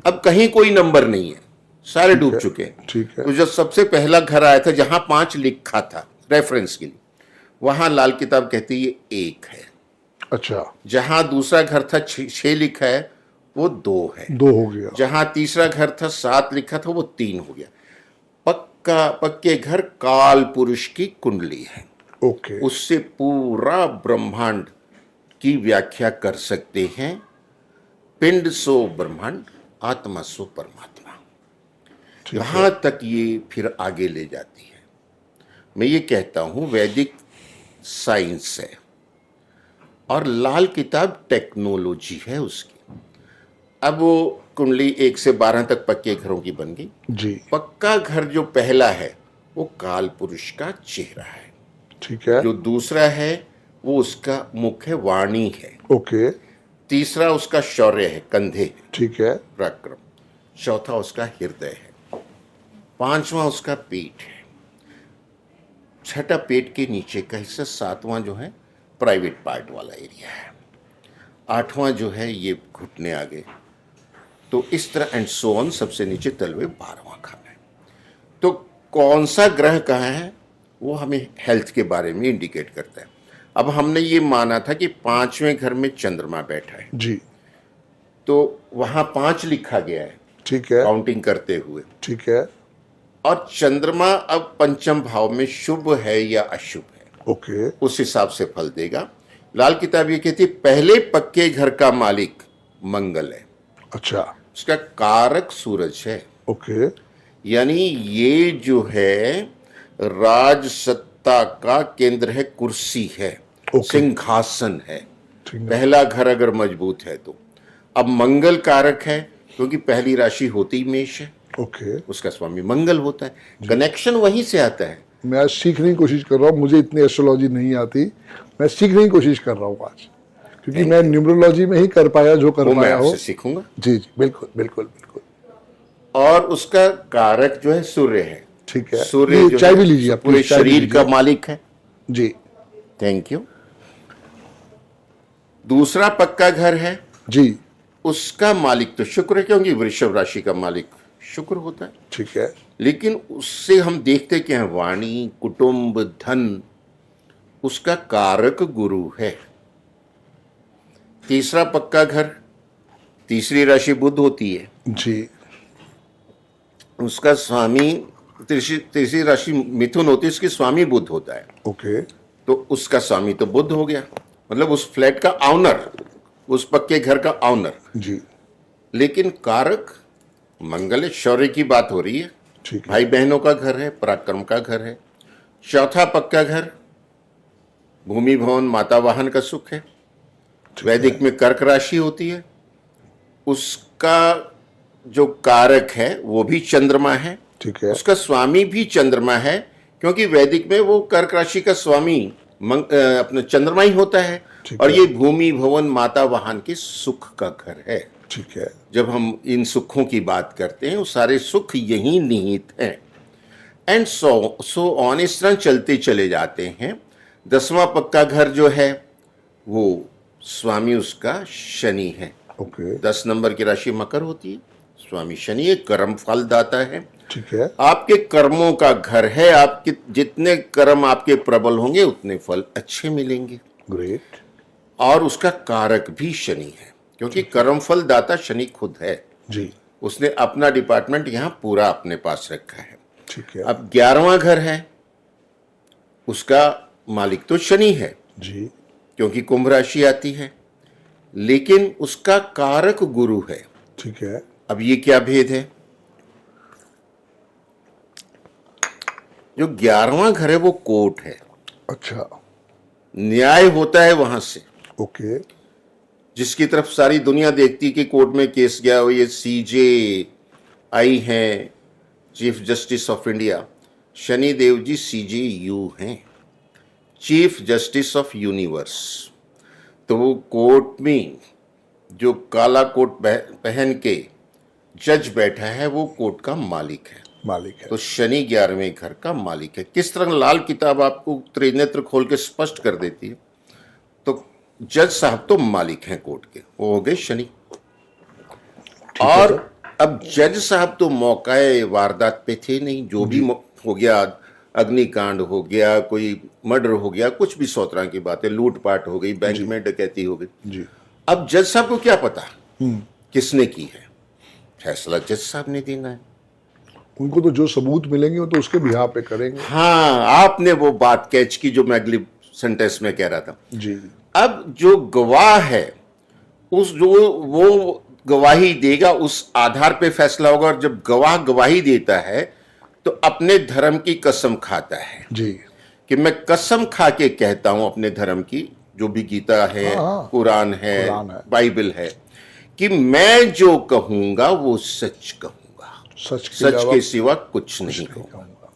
अब कहीं कोई नंबर नहीं है, सारे डूब चुके हैं। ठीक है तो जब सबसे पहला घर आया था जहां 5 लिखा था रेफरेंस के लिए, वहां लाल किताब कहती ये 1 है। अच्छा जहां दूसरा घर था 6 लिखा है वो 2 है। 2 हो गया जहां तीसरा घर था 7 लिखा था वो 3 हो गया। पक्के घर काल पुरुष की कुंडली है, ओके उससे पूरा ब्रह्मांड की व्याख्या कर सकते हैं। पिंड सो ब्रह्मांड, आत्मा सो परमात्मा, यहां तक ये फिर आगे ले जाती है। मैं ये कहता हूं वैदिक साइंस है और लाल किताब टेक्नोलॉजी है उसकी। अब वो कुंडली 1 से 12 तक पक्के घरों की बन गई। जी पक्का घर जो पहला है वो काल पुरुष का चेहरा है, ठीक है जो दूसरा है वो उसका मुख है, वाणी है, ओके तीसरा उसका शौर्य है, कंधे है, ठीक है पराक्रम, चौथा उसका हृदय है, 5वां उसका पेट है, छठा पेट के नीचे का हिस्सा, 7वां जो है प्राइवेट पार्ट वाला एरिया है, 8वां जो है ये घुटने आगे। तो इस तरह एंड सो ऑन, सबसे नीचे तलवे 12वां खाना है। तो कौन सा ग्रह कहाँ है वो हमें हेल्थ के बारे में इंडिकेट करता है। अब हमने ये माना था कि 5वें घर में चंद्रमा बैठा है, जी तो वहां 5 लिखा गया है ठीक है काउंटिंग करते हुए। ठीक है और चंद्रमा अब पंचम भाव में शुभ है या अशुभ है, ओके उस हिसाब से फल देगा। लाल किताब ये कहती है पहले पक्के घर का मालिक मंगल है, अच्छा उसका कारक सूरज है। ओके यानी ये जो है राज सत्ता का केंद्र है, कुर्सी है, ओके। सिंहासन है। ठीक है पहला घर अगर मजबूत है तो अब मंगल कारक है, क्योंकि पहली राशि होती ही मेष है, ओके उसका स्वामी मंगल होता है, कनेक्शन वहीं से आता है। मैं आज सीखने की कोशिश कर रहा हूँ, मुझे इतनी एस्ट्रोलॉजी नहीं आती, मैं सीखने की कोशिश कर रहा हूँ आज, क्योंकि मैं न्यूमरोलॉजी में ही कर पाया जो कर वो मैं पाया हो। आपसे सीखूंगा। जी जी बिल्कुल बिल्कुल बिल्कुल और उसका कारक जो है सूर्य है। ठीक है। सूर्य ये जो चाय है भी लीजिए आप, पूरे प्लीज चाय भी शरीर का लीजिए। मालिक है। जी थैंक यू। दूसरा पक्का घर है, जी उसका मालिक तो शुक्र है, क्योंकि वृषभ राशि का मालिक शुक्र होता है। ठीक है लेकिन उससे हम देखते क्या है, वाणी, कुटुंब, धन, उसका कारक गुरु है। तीसरा पक्का घर, तीसरी राशि बुध होती है, जी उसका स्वामी तीसरी राशि मिथुन होती है, उसकी स्वामी बुध होता है, ओके तो उसका स्वामी तो बुध हो गया, मतलब उस फ्लैट का ऑनर, उस पक्के घर का ऑनर। जी लेकिन कारक मंगल है, शौर्य की बात हो रही है, ठीक है भाई बहनों का घर है, पराक्रम का घर है। चौथा पक्का घर भूमि भवन माता वाहन का सुख है। वैदिक में कर्क राशि होती है, उसका जो कारक है वो भी चंद्रमा है, ठीक है उसका स्वामी भी चंद्रमा है, क्योंकि वैदिक में वो कर्क राशि का स्वामी अपना चंद्रमा ही होता है। ठीक और है। ये भूमि भवन माता वाहन के सुख का घर है। ठीक है। जब हम इन सुखों की बात करते हैं वो सारे सुख यही निहित हैं। एंड सो ऑन इस तरह चलते चले जाते हैं। 10वां पक्का घर जो है वो स्वामी उसका शनि है। ओके। 10 नंबर की राशि मकर होती है। स्वामी शनि एक कर्म फल दाता है। ठीक है। आपके कर्मों का घर है। आपके जितने कर्म आपके प्रबल होंगे उतने फल अच्छे मिलेंगे। ग्रेट। और उसका कारक भी शनि है, क्योंकि कर्म फल दाता शनि खुद है। जी। उसने अपना डिपार्टमेंट यहां पूरा अपने पास रखा है। ठीक है। अब 11वां घर है, उसका मालिक तो शनि है, जी। क्योंकि कुंभ राशि आती है, लेकिन उसका कारक गुरु है। ठीक है। अब ये क्या भेद है? जो 11वां घर है वो कोर्ट है, अच्छा। न्याय होता है वहां से, ओके। जिसकी तरफ सारी दुनिया देखती कि कोर्ट में केस गया हो। ये सीजे आई हैं, chief justice of India. Shani Dev ji CJU हैं, चीफ जस्टिस ऑफ यूनिवर्स। तो वो कोर्ट में जो काला कोट पहन के जज बैठा है वो कोर्ट का मालिक है। मालिक है। तो शनि 11वें घर का मालिक है। किस तरह लाल किताब आपको त्रिनेत्र खोल के स्पष्ट कर देती है। तो जज साहब तो मालिक हैं कोर्ट के, वो हो गए शनि। और अब जज साहब तो मौकाए वारदात पे थे नहीं। जो भी हो गया, अग्निकांड हो गया, कोई मर्डर हो गया, कुछ भी 100 तरह की बातें, लूटपाट हो गई, बैंक में डकैती हो गई। जी। अब जज साहब को क्या पता किसने की है? फैसला जज साहब ने देना है। उनको तो जो सबूत मिलेंगे वो तो उसके बिहार पे करेंगे। हाँ, आपने वो बात कैच की जो मैं अगली सेंटेंस में कह रहा था। जी। अब जो गवाह है, उस जो वो गवाही देगा उस आधार पे फैसला होगा। और जब गवाह गवाही देता है तो अपने धर्म की कसम खाता है जी। कि मैं कसम खा के कहता हूं अपने धर्म की, जो भी गीता है, हाँ, कुरान है, कुरान है, बाइबल है, कि मैं जो कहूंगा वो सच कहूंगा, सच के सिवा कुछ नहीं कहूंगा।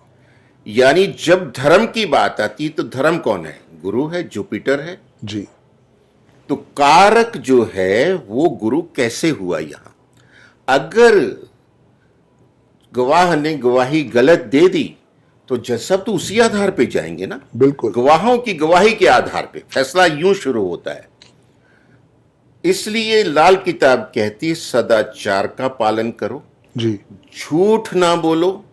यानी जब धर्म की बात आती तो धर्म कौन है? गुरु है, जुपिटर है। जी। तो कारक जो है वो गुरु कैसे हुआ यहां? अगर गवाह ने गवाही गलत दे दी तो जज साहब तो उसी आधार पे जाएंगे ना। बिल्कुल। गवाहों की गवाही के आधार पे फैसला यूं शुरू होता है। इसलिए लाल किताब कहती है सदाचार का पालन करो, जी। झूठ ना बोलो,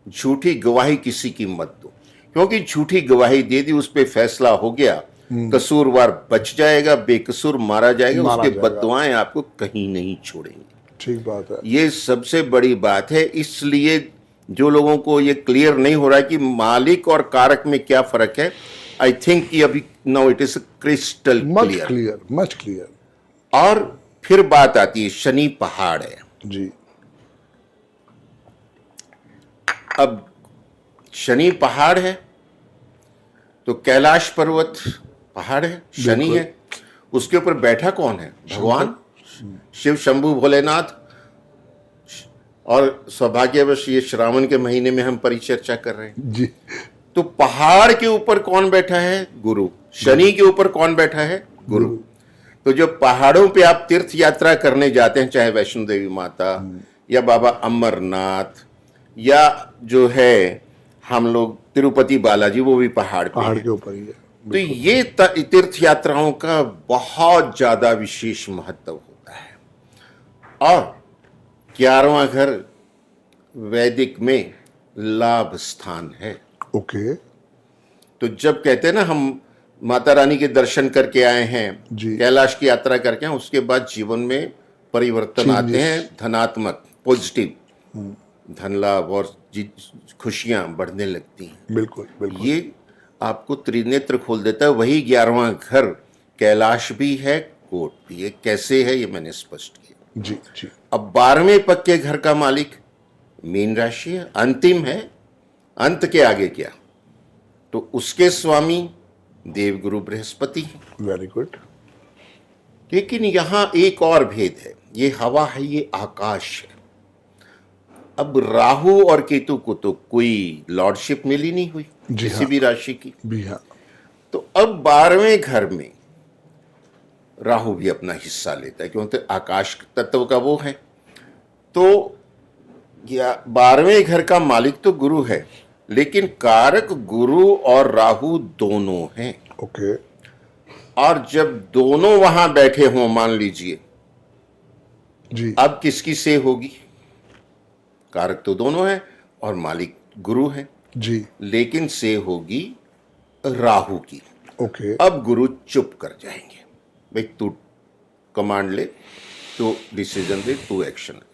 झूठी गवाही किसी की मत दो। क्योंकि झूठी गवाही दे दी, उस पे फैसला हो गया, कसूरवार बच जाएगा, बेकसूर मारा जाएगा। मारा उसके जाएगा। बददुआएं आपको कहीं नहीं छोड़ेंगे। ठीक बात है। ये सबसे बड़ी बात है। इसलिए जो लोगों को ये क्लियर नहीं हो रहा है कि मालिक और कारक में क्या फर्क है, आई थिंक कि अभी now it is crystal much clear. Clear, much clear. और फिर बात आती है शनि पहाड़ है। जी। अब शनि पहाड़ है तो कैलाश पर्वत पहाड़ है, शनि बिल्कुल। है। उसके ऊपर बैठा कौन है? भगवान शिव शंभु भोलेनाथ। और सौभाग्यवश ये श्रावण के महीने में हम परिचर्चा कर रहे हैं। जी। तो पहाड़ के ऊपर कौन बैठा है? गुरु। शनि के ऊपर कौन बैठा है? गुरु। तो जो पहाड़ों पे आप तीर्थ यात्रा करने जाते हैं, चाहे वैष्णो देवी माता या बाबा अमरनाथ या जो है हम लोग तिरुपति बालाजी, वो भी पहाड़ पे पहाड़ है। के ऊपर ही है। तो ये तीर्थ यात्राओं का बहुत ज्यादा विशेष महत्व होता है। और 11वां घर वैदिक में लाभ स्थान है। ओके। तो जब कहते हैं ना हम माता रानी के दर्शन करके आए हैं, जी। कैलाश की यात्रा करके आए, उसके बाद जीवन में परिवर्तन Changes। आते हैं, धनात्मक, पॉजिटिव, धन लाभ और खुशियां बढ़ने लगती हैं। बिल्कुल बिल्कुल। ये आपको त्रिनेत्र खोल देता है। वही 11वां घर कैलाश भी है, कोट भी है। कैसे है ये मैंने स्पष्ट किया। जी जी। अब 12वें पक्के घर का मालिक मीन राशि है, अंतिम है। अंत के आगे क्या? तो उसके स्वामी देवगुरु बृहस्पति है। Very good. लेकिन यहां एक और भेद है। ये हवा है, ये आकाश है। अब राहु और केतु को तो कोई लॉर्डशिप मिली नहीं हुई जी किसी हाँ। भी राशि की। भी हाँ। तो अब 12वें घर में राहु भी अपना हिस्सा लेता है क्योंकि आकाश तत्व का वो है। तो या 12वें घर का मालिक तो गुरु है, लेकिन कारक गुरु और राहु दोनों हैं। ओके। और जब दोनों वहां बैठे हों, मान लीजिए, जी अब किसकी से होगी? कारक तो दोनों हैं और मालिक गुरु है, जी। लेकिन से होगी राहु की। ओके। अब गुरु चुप कर जाएंगे, भाई तू कमांड ले, तू डिसीजन दे, तू एक्शन ले।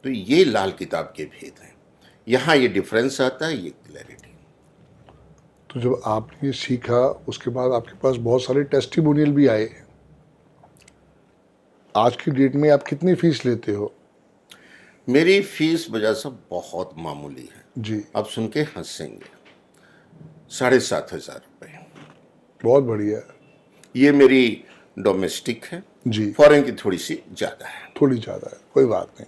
तो ये लाल किताब के भेद हैं, यहां ये डिफरेंस आता है, ये क्लैरिटी। तो जब आपने ये सीखा उसके बाद आपके पास बहुत सारे टेस्टिमोनियल भी आए। आज की डेट में आप कितनी फीस लेते हो? मेरी फीस बजाय सब बहुत मामूली है। जी। आप सुन के हंसेंगे, 7,500 रुपये। बहुत बढ़िया। ये मेरी डोमेस्टिक है, जी। फॉरेन की थोड़ी सी ज़्यादा है। थोड़ी ज़्यादा है, कोई बात नहीं,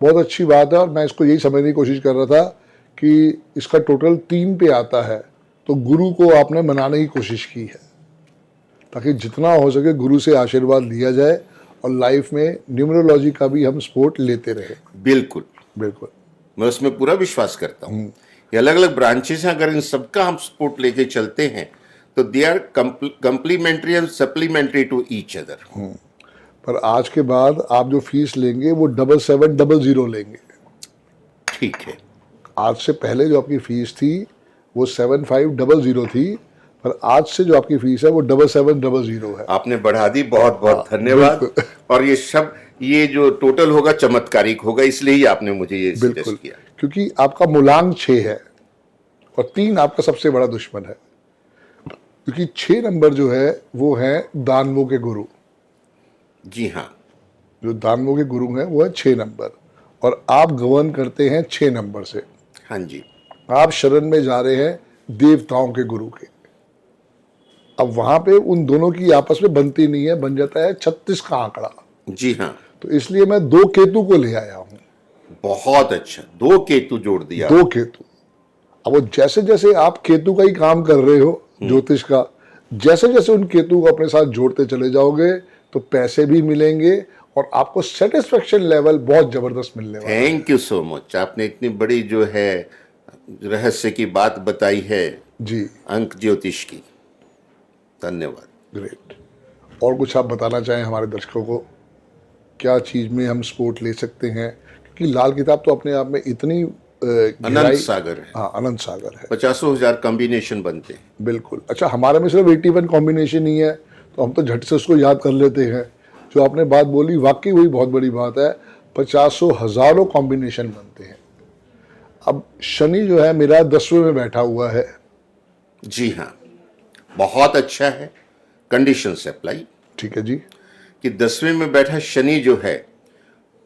बहुत अच्छी बात है। और मैं इसको यही समझने की कोशिश कर रहा था कि इसका टोटल 3 पे आता है, तो गुरु को आपने मनाने की कोशिश की है ताकि जितना हो सके गुरु से आशीर्वाद लिया जाए और लाइफ में न्यूमरोलॉजी का भी हम सपोर्ट लेते रहे। बिल्कुल बिल्कुल। मैं उसमें पूरा विश्वास करता हूँ। ये अलग अलग ब्रांचेस हैं, अगर इन सबका हम सपोर्ट लेके चलते हैं तो they are complementary and supplementary to each other. पर आज के बाद आप जो फीस लेंगे वो 7700 लेंगे। ठीक है। आज से पहले जो आपकी फीस थी वो 7500 थी, पर आज से जो आपकी फीस है वो 7700 है। आपने बढ़ा दी, बहुत बहुत धन्यवाद। और ये सब, ये जो टोटल होगा चमत्कारिक होगा, इसलिए ही आपने मुझे ये बिल्कुल, सजेस्ट किया। क्योंकि आपका मूलांक 6 है और 3 आपका सबसे बड़ा दुश्मन है, क्योंकि 6 नंबर जो है वो है दानवों के गुरु। जी हाँ, जो दानवों के गुरु हैं वो है 6 नंबर, और आप गवर्न करते हैं 6 नंबर से। हाँ जी। आप शरण में जा रहे हैं देवताओं के गुरु के। अब वहां पे उन दोनों की आपस में बनती नहीं है, बन जाता है 36 का आंकड़ा। जी हाँ, तो इसलिए मैं 2 केतु को ले आया हूं। बहुत अच्छा, 2 केतु जोड़ दिया। 2 केतु। अब वो जैसे जैसे आप केतु का ही काम कर रहे हो ज्योतिष का, जैसे जैसे उन केतु को अपने साथ जोड़ते चले जाओगे तो पैसे भी मिलेंगे और आपको सेटिस्फेक्शन लेवल बहुत जबरदस्त मिलने वाला है। Thank you so much. आपने इतनी बड़ी जो है रहस्य की बात बताई है जी। अंक ज्योतिष की। धन्यवाद। ग्रेट। और कुछ आप बताना चाहें हमारे दर्शकों को, क्या चीज में हम सपोर्ट ले सकते हैं? क्योंकि लाल किताब तो अपने आप में इतनी अनंत सागर है। हाँ, अनंत सागर है। 50,000 कॉम्बिनेशन बनते हैं। बिल्कुल। अच्छा, हमारे में सिर्फ 81 कॉम्बिनेशन ही है, तो हम तो झट से उसको याद कर लेते हैं। जो आपने बात बोली वाकई वही बहुत बड़ी बात है, 50 हजारों कॉम्बिनेशन बनते हैं। अब शनि जो है मेरा 10वें में बैठा हुआ है। जी हाँ, बहुत अच्छा है। कंडीशन से अप्लाई। ठीक है जी। कि 10वें में बैठा शनि जो है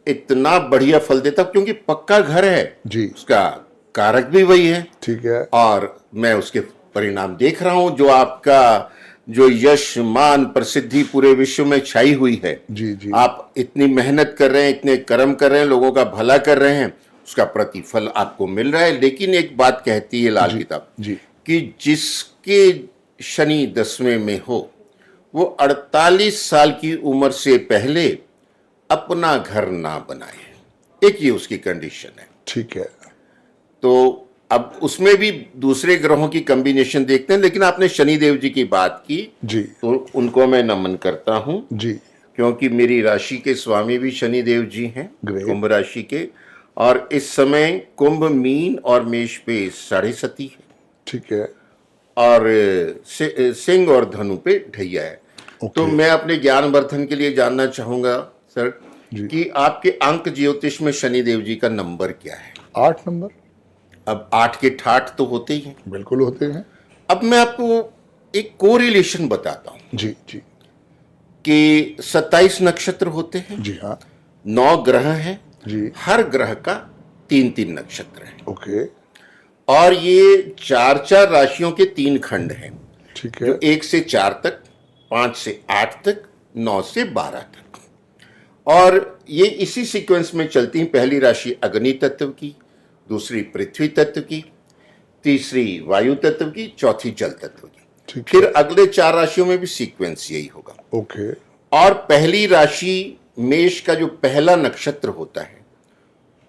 इतना बढ़िया फल देता, क्योंकि पक्का घर है जी। उसका कारक भी वही है। ठीक है। और मैं उसके परिणाम देख रहा हूं, जो आपका जो यश मान प्रसिद्धि पूरे विश्व में छाई हुई है। जी जी। आप इतनी मेहनत कर रहे हैं, इतने कर्म कर रहे हैं, लोगों का भला कर रहे हैं, उसका प्रतिफल आपको मिल रहा है। लेकिन एक बात कहती है लाल किताब जी। कि जिसके शनि 10वें में हो वो 48 साल की उम्र से पहले अपना घर ना बनाए। एक ये उसकी कंडीशन है। ठीक है। तो अब उसमें भी दूसरे ग्रहों की कॉम्बिनेशन देखते हैं, लेकिन आपने शनिदेव जी की बात की जी। तो उनको मैं नमन करता हूं, जी। क्योंकि मेरी राशि के स्वामी भी शनिदेव जी हैं, Great. कुंभ राशि के। और इस समय कुंभ, मीन और मेष पे 7.5 है, ठीक है। और सिंह और धनु पे ढैया है। तो मैं अपने ज्ञानवर्धन के लिए जानना चाहूंगा सर कि आपके अंक ज्योतिष में शनिदेव जी का नंबर क्या है? 8 नंबर। अब 8 के ठाठ तो होते ही हैं। बिल्कुल होते हैं। अब मैं आपको एक कोरिलेशन बताता हूं जी जी। कि 27 नक्षत्र होते हैं, जी हाँ। 9 ग्रह हैं, जी। हर ग्रह का 3-3 नक्षत्र है, ओके। और ये 4-4 राशियों के 3 खंड हैं, ठीक है। जो 1 से 4 तक, 5 से 8 तक, 9 से 12 तक। और ये इसी सीक्वेंस में चलती हैं। पहली राशि अग्नि तत्व की, दूसरी पृथ्वी तत्व की, तीसरी वायु तत्व की, चौथी जल तत्व की। ठीक फिर अगले 4 राशियों में भी सीक्वेंस यही होगा। ओके और पहली राशि मेष का जो पहला नक्षत्र होता है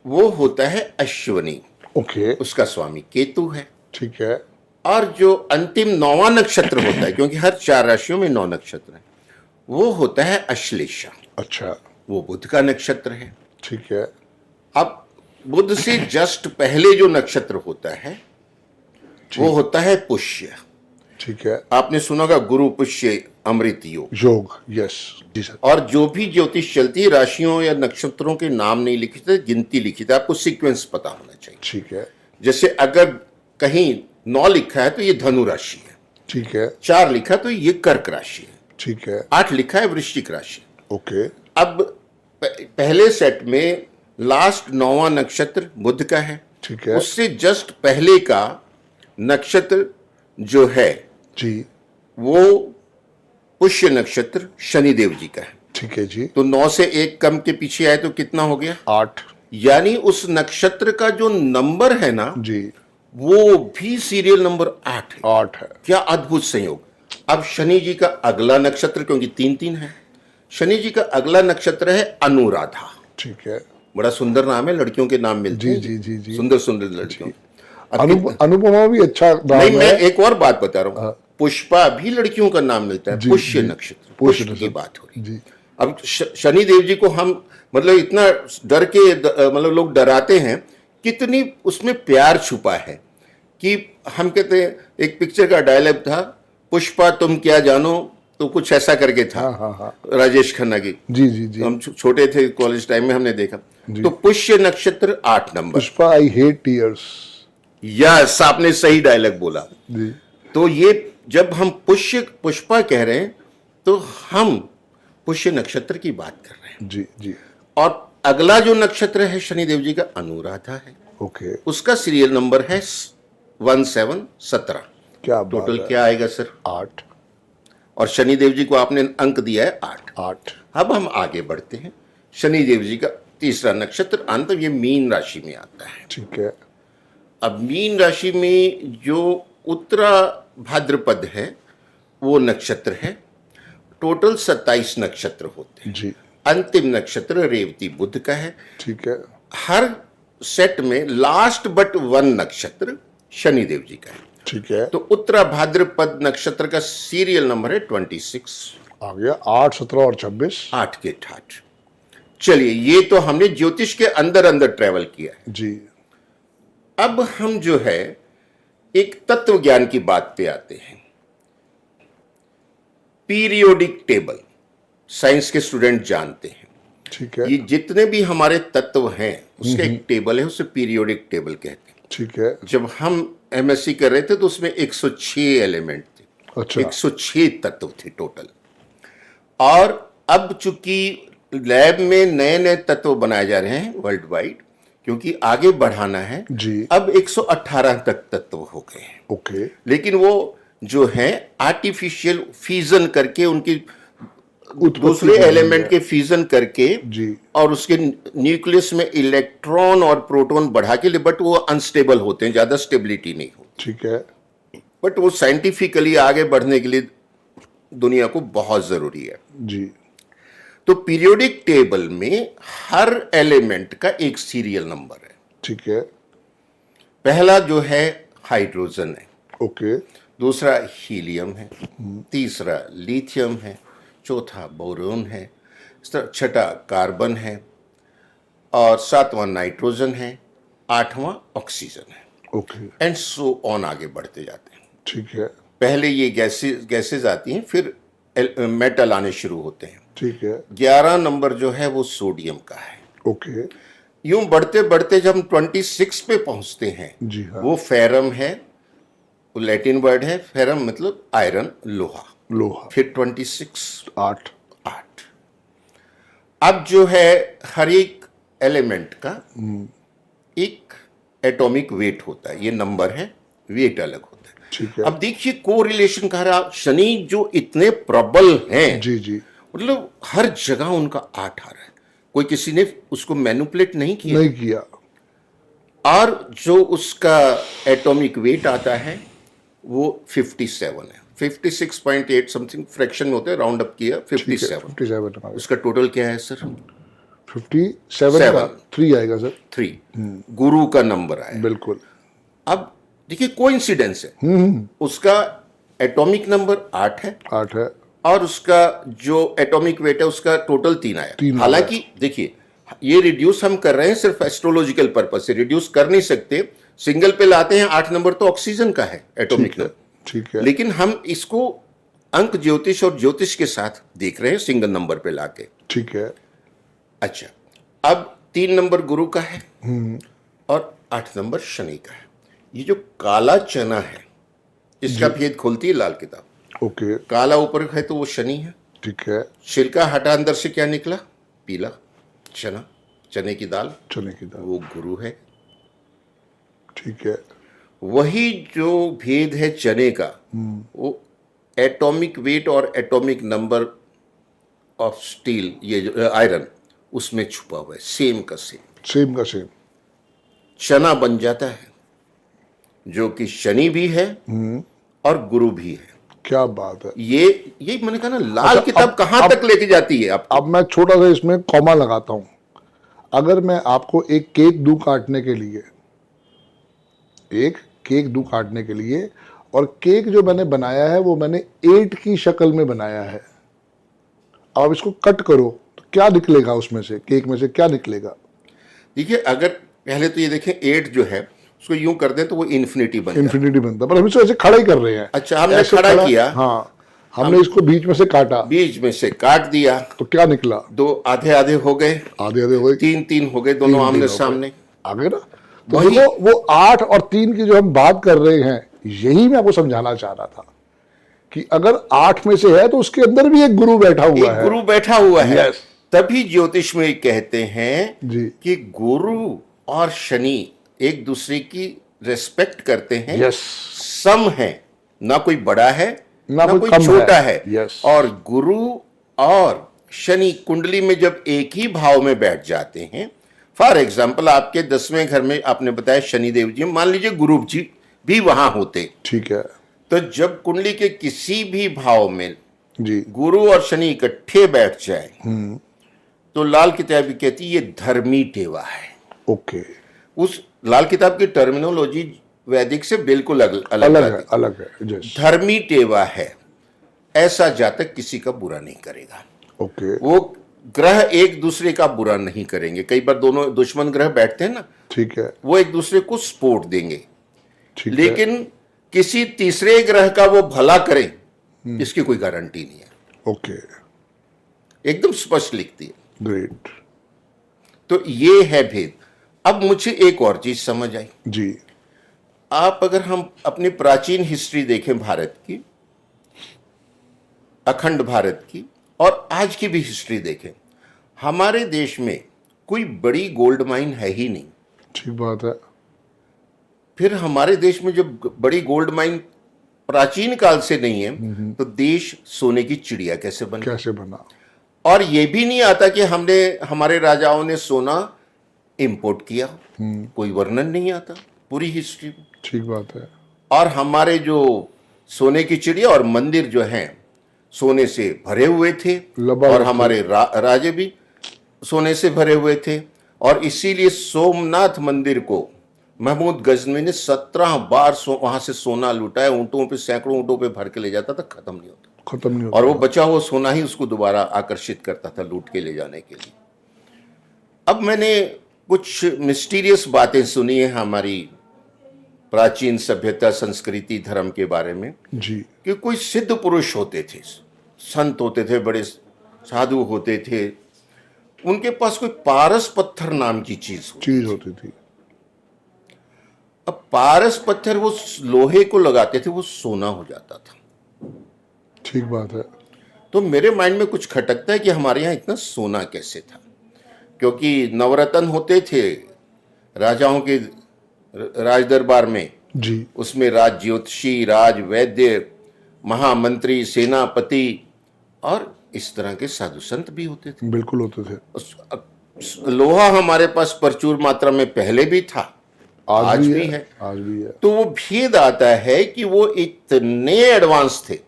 वो होता है अश्वनी, ओके उसका स्वामी केतु है। ठीक है और जो अंतिम 9वां नक्षत्र होता है, क्योंकि हर 4 राशियों में 9 नक्षत्र है, वो होता है अश्लेषा, अच्छा वो बुध का नक्षत्र है। ठीक है अब बुध से जस्ट पहले जो नक्षत्र होता है वो होता है पुष्य। ठीक है आपने सुना होगा गुरु पुष्य अमृत योग। योग यस जी सर और जो भी ज्योतिष चलती है राशियों या नक्षत्रों के नाम नहीं लिखे थे, गिनती लिखी थी, आपको सीक्वेंस पता होना चाहिए। ठीक है जैसे अगर कहीं 9 लिखा है तो ये धनु राशि है, ठीक है 4 लिखा तो ये कर्क राशि है, ठीक है 8 लिखा है वृश्चिक राशि। ओके अब पहले सेट में लास्ट 9वां नक्षत्र बुध का है, ठीक है उससे जस्ट पहले का नक्षत्र जो है जी वो पुष्य नक्षत्र शनिदेव जी का है। ठीक है जी तो 9 से 1 कम के पीछे आए तो कितना हो गया? 8 यानी उस नक्षत्र का जो नंबर है ना जी वो भी सीरियल नंबर 8 है। 8 है क्या अद्भुत संयोग। अब शनि जी का अगला नक्षत्र, क्योंकि 3-3 है, शनि जी का अगला नक्षत्र है अनुराधा। ठीक है बड़ा सुंदर नाम है, लड़कियों के नाम मिलते जी हैं, जी जी जी सुंदर सुंदर लड़कियों। अनुपमा भी अच्छा नाम नहीं, मैं है एक और बात बता रहा हूँ, पुष्पा भी लड़कियों का नाम मिलता है, जी, पुष्य जी, नक्षत्र, पुष्य पुष्प की नक्षत्र, बात हो रही है। जी अब शनि देव जी को हम मतलब इतना डर के मतलब लोग डराते हैं, कितनी उसमें प्यार छुपा है कि हम कहते हैं, एक पिक्चर का डायलॉग था, पुष्पा तुम क्या जानो, तो कुछ ऐसा करके था। हाँ हाँ हाँ राजेश खन्ना की। जी जी जी हम छोटे थे, कॉलेज टाइम में हमने देखा। तो पुष्य नक्षत्र 8 number. Pushpa I hate tears yes, आपने सही डायलॉग बोला। जी तो ये जब हम पुष्पा कह रहे हैं तो हम पुष्य नक्षत्र की बात कर रहे हैं। जी जी और अगला जो नक्षत्र है शनिदेव जी का अनुराधा है, ओके उसका सीरियल नंबर है 1717। क्या बात टोटल है क्या आएगा सर? 8 और शनिदेव जी को आपने अंक दिया है 8। 8 अब हम आगे बढ़ते हैं। शनिदेव जी का तीसरा नक्षत्र अंत, ये मीन राशि में आता है। ठीक है अब मीन राशि में जो उत्तरा भाद्रपद है वो नक्षत्र है। टोटल 27 नक्षत्र होते हैं। जी अंतिम नक्षत्र रेवती बुध का है। ठीक है हर सेट में लास्ट बट 1 नक्षत्र शनिदेव जी का है। ठीक है तो उत्तरा भाद्रपद नक्षत्र का सीरियल नंबर है 26। आ गया 8 17 और 26 8 के ठाठ। चलिए, ये तो हमने ज्योतिष के अंदर अंदर ट्रेवल किया है। जी अब हम जो है एक तत्व ज्ञान की बात पे आते हैं। पीरियोडिक टेबल साइंस के स्टूडेंट जानते हैं। ठीक है ये जितने भी हमारे तत्व हैं उसका एक टेबल है, उसे पीरियोडिक टेबल कहते हैं। ठीक है जब हम एमएससी कर रहे थे तो उसमें 106 एलिमेंट थे, अच्छा 106 तत्व थे टोटल। और अब चूंकि लैब में नए नए तत्व बनाए जा रहे हैं वर्ल्ड वाइड, क्योंकि आगे बढ़ाना है, जी अब 118 तक तत्व हो गए हैं। ओके लेकिन वो जो है आर्टिफिशियल फ्यूजन करके, उनकी दूसरे करनी एलिमेंट है। के फ्यूजन करके जी और उसके न्यूक्लियस में इलेक्ट्रॉन और प्रोटॉन बढ़ा के लिए, बट वो अनस्टेबल होते हैं, ज्यादा स्टेबिलिटी नहीं होती। ठीक है बट वो साइंटिफिकली आगे बढ़ने के लिए दुनिया को बहुत जरूरी है। जी तो पीरियोडिक टेबल में हर एलिमेंट का एक सीरियल नंबर है। ठीक है पहला जो है हाइड्रोजन है, ओके दूसरा हीलियम है, तीसरा लिथियम है, चौथा बोरोन है, छठा कार्बन है, और 7वां नाइट्रोजन है, 8वां ऑक्सीजन है, ओके एंड सो ऑन आगे बढ़ते जाते हैं। ठीक है पहले ये गैसेज आती हैं, फिर मेटल आने शुरू होते हैं। ठीक है 11 नंबर जो है वो सोडियम का है। ओके यूं बढ़ते बढ़ते जब हम 26 पे पहुंचते हैं, जी हाँ वो फेरम है, वो लैटिन वर्ड है, फेरम मतलब आयरन, लोहा। लोहा फिर 26 8 8। अब जो है हर एक एलिमेंट का एक एटॉमिक वेट होता है, ये नंबर है, वेट अलग होता है। ठीक है अब देखिए कोरिलेशन कह रहा, शनि जो इतने प्रबल हैं, जी जी मतलब हर जगह उनका 8 आ रहा है, कोई किसी ने उसको मैनिपुलेट नहीं किया। नहीं किया और जो उसका एटॉमिक वेट आता है वो 57 है। 56.8 समथिंग फ्रैक्शन में होते हैं, राउंड अप किया 57। 57 उसका टोटल क्या है सर? 57 का 3 आएगा सर। 3 गुरु का नंबर आया। बिल्कुल। अब देखिए कोइंसिडेंस है, उसका एटॉमिक नंबर 8 है 8 है और उसका जो एटॉमिक वेट है उसका टोटल 3 आया। 3 आया। हालांकि देखिए ये रिड्यूस हम कर रहे हैं सिर्फ एस्ट्रोलॉजिकल पर्पज से, रिड्यूस कर नहीं सकते। सिंगल पे लाते हैं 8 नंबर तो ऑक्सीजन का है एटॉमिक नंबर, ठीक है। लेकिन हम इसको अंक ज्योतिष और ज्योतिष के साथ देख रहे हैं सिंगल नंबर पे लाके। ठीक है। अच्छा, अब 3 नंबर गुरु का है और 8 नंबर शनि का है। ये जो काला चना है इसका भेद खोलती है लाल किताब। ओके। काला ऊपर है तो वो शनि है, ठीक है। छिलका हटा अंदर से क्या निकला? पीला चना, चने की दाल, चने की दाल, वो गुरु है। ठीक है। वही जो भेद है चने का, वो एटॉमिक वेट और एटॉमिक नंबर ऑफ स्टील, ये जो आयरन, उसमें छुपा हुआ है, सेम का सेम। सेम का सेम चना बन जाता है जो कि शनि भी है और गुरु भी है। क्या बात है। ये मैंने कहा ना, लाल अच्छा, किताब कहां तक लेके जाती है आप? अब मैं छोटा सा इसमें कॉमा लगाता हूं। अगर मैं आपको एक केक दूं काटने के लिए, एक केक दूं काटने के लिए, और केक जो मैंने बनाया है वो मैंने 8 की शक्ल में बनाया है, अब आप इसको कट करो तो क्या निकलेगा उसमें से, केक में से क्या निकलेगा? देखिए, अगर पहले तो ये देखें 8 जो है उसको यूं कर दें तो वो इन्फिनिटी बन जाता है। इन्फिनिटी बनता है, पर हम इसको ऐसे खड़ा ही कर रहे हैं। अच्छा, हमने ऐसे खड़ा किया। हाँ, हमने इसको बीच में से काटा, बीच में से काट दिया तो क्या निकला? 2 आधे आधे हो गए, आधे आधे हो गए, 3 हो गए, दोनों आमने सामने आ गए ना। तो वही- देखो, वो 8 और 3 की जो हम बात कर रहे हैं, यही मैं आपको समझाना चाह रहा था कि अगर 8 में से है तो उसके अंदर भी एक गुरु बैठा हुआ एक है। गुरु बैठा हुआ है। Yes. तभी ज्योतिष में कहते हैं जी। कि गुरु और शनि एक दूसरे की रेस्पेक्ट करते हैं। Yes. सम है, ना कोई बड़ा है ना ना कोई कोई कम छोटा है। है। Yes. और गुरु और शनि कुंडली में जब एक ही भाव में बैठ जाते हैं, फॉर एग्जाम्पल आपके 10वें घर में आपने बताया शनिदेव जी, मान लीजिए गुरु जी भी वहां होते, ठीक है तो जब कुंडली के किसी भी भाव में जी। गुरु और शनि इकट्ठे बैठ जाए तो लाल किताब भी कहती है ये धर्मी टेवा है। ओके। उस लाल किताब की टर्मिनोलॉजी वैदिक से बिल्कुल अलग अलग है, अलग है। Yes. धर्मी टेवा है, ऐसा जातक किसी का बुरा नहीं करेगा। ओके। वो ग्रह एक दूसरे का बुरा नहीं करेंगे। कई बार दोनों दुश्मन ग्रह बैठते हैं ना, ठीक है। वो एक दूसरे को सपोर्ट देंगे, ठीक है। लेकिन किसी तीसरे ग्रह का वो भला करें इसकी कोई गारंटी नहीं है। ओके, एकदम स्पष्ट लिखती है। ग्रेट। तो ये है भेद। अब मुझे एक और चीज समझ आई। जी। आप अगर हम अपनी प्राचीन हिस्ट्री देखें भारत की, अखंड भारत की, और आज की भी हिस्ट्री देखें, हमारे देश में कोई बड़ी गोल्ड माइन है ही नहीं। ठीक बात है। फिर हमारे देश में जब बड़ी गोल्ड माइन प्राचीन काल से नहीं है तो देश सोने की चिड़िया कैसे बना? कैसे बना? और ये भी नहीं आता कि हमने, हमारे राजाओं ने सोना इंपोर्ट किया, कोई वर्णन नहीं आता पूरी हिस्ट्री में। ठीक बात है। और हमारे जो सोने की चिड़िया और मंदिर जो हैं सोने से भरे हुए थे, और हमारे राजे भी सोने से भरे हुए थे। और इसीलिए सोमनाथ मंदिर को महमूद गजनवी ने 17 बार वहां से सोना लुटाया। ऊंटों पे, सैकड़ों ऊंटों पे भर के ले जाता था, खत्म नहीं होता। खत्म नहीं होता। और वो बचा हुआ सोना ही उसको दोबारा आकर्षित करता था लूट के ले जाने के लिए। अब मैंने कुछ मिस्टीरियस बातें सुनी है हमारी प्राचीन सभ्यता, संस्कृति, धर्म के बारे में, जी। कि कोई सिद्ध पुरुष होते थे, संत होते थे, बड़े साधु होते थे, उनके पास कोई पारस पत्थर नाम की चीज होती थी। अब पारस पत्थर वो लोहे को लगाते थे, वो सोना हो जाता था। ठीक बात है। तो मेरे माइंड में कुछ खटकता है कि हमारे यहाँ इतना सोना कैसे था, क्योंकि नवरत्न होते थे राजाओं के राज दरबार में जी। उसमें राज ज्योतिषी, राज वैद्य, महामंत्री, सेनापति और इस तरह के साधु संत भी होते थे। बिल्कुल होते थे। लोहा हमारे पास प्रचुर मात्रा में पहले भी था, आज भी है। आज भी है। तो वो भेद आता है कि वो इतने एडवांस थे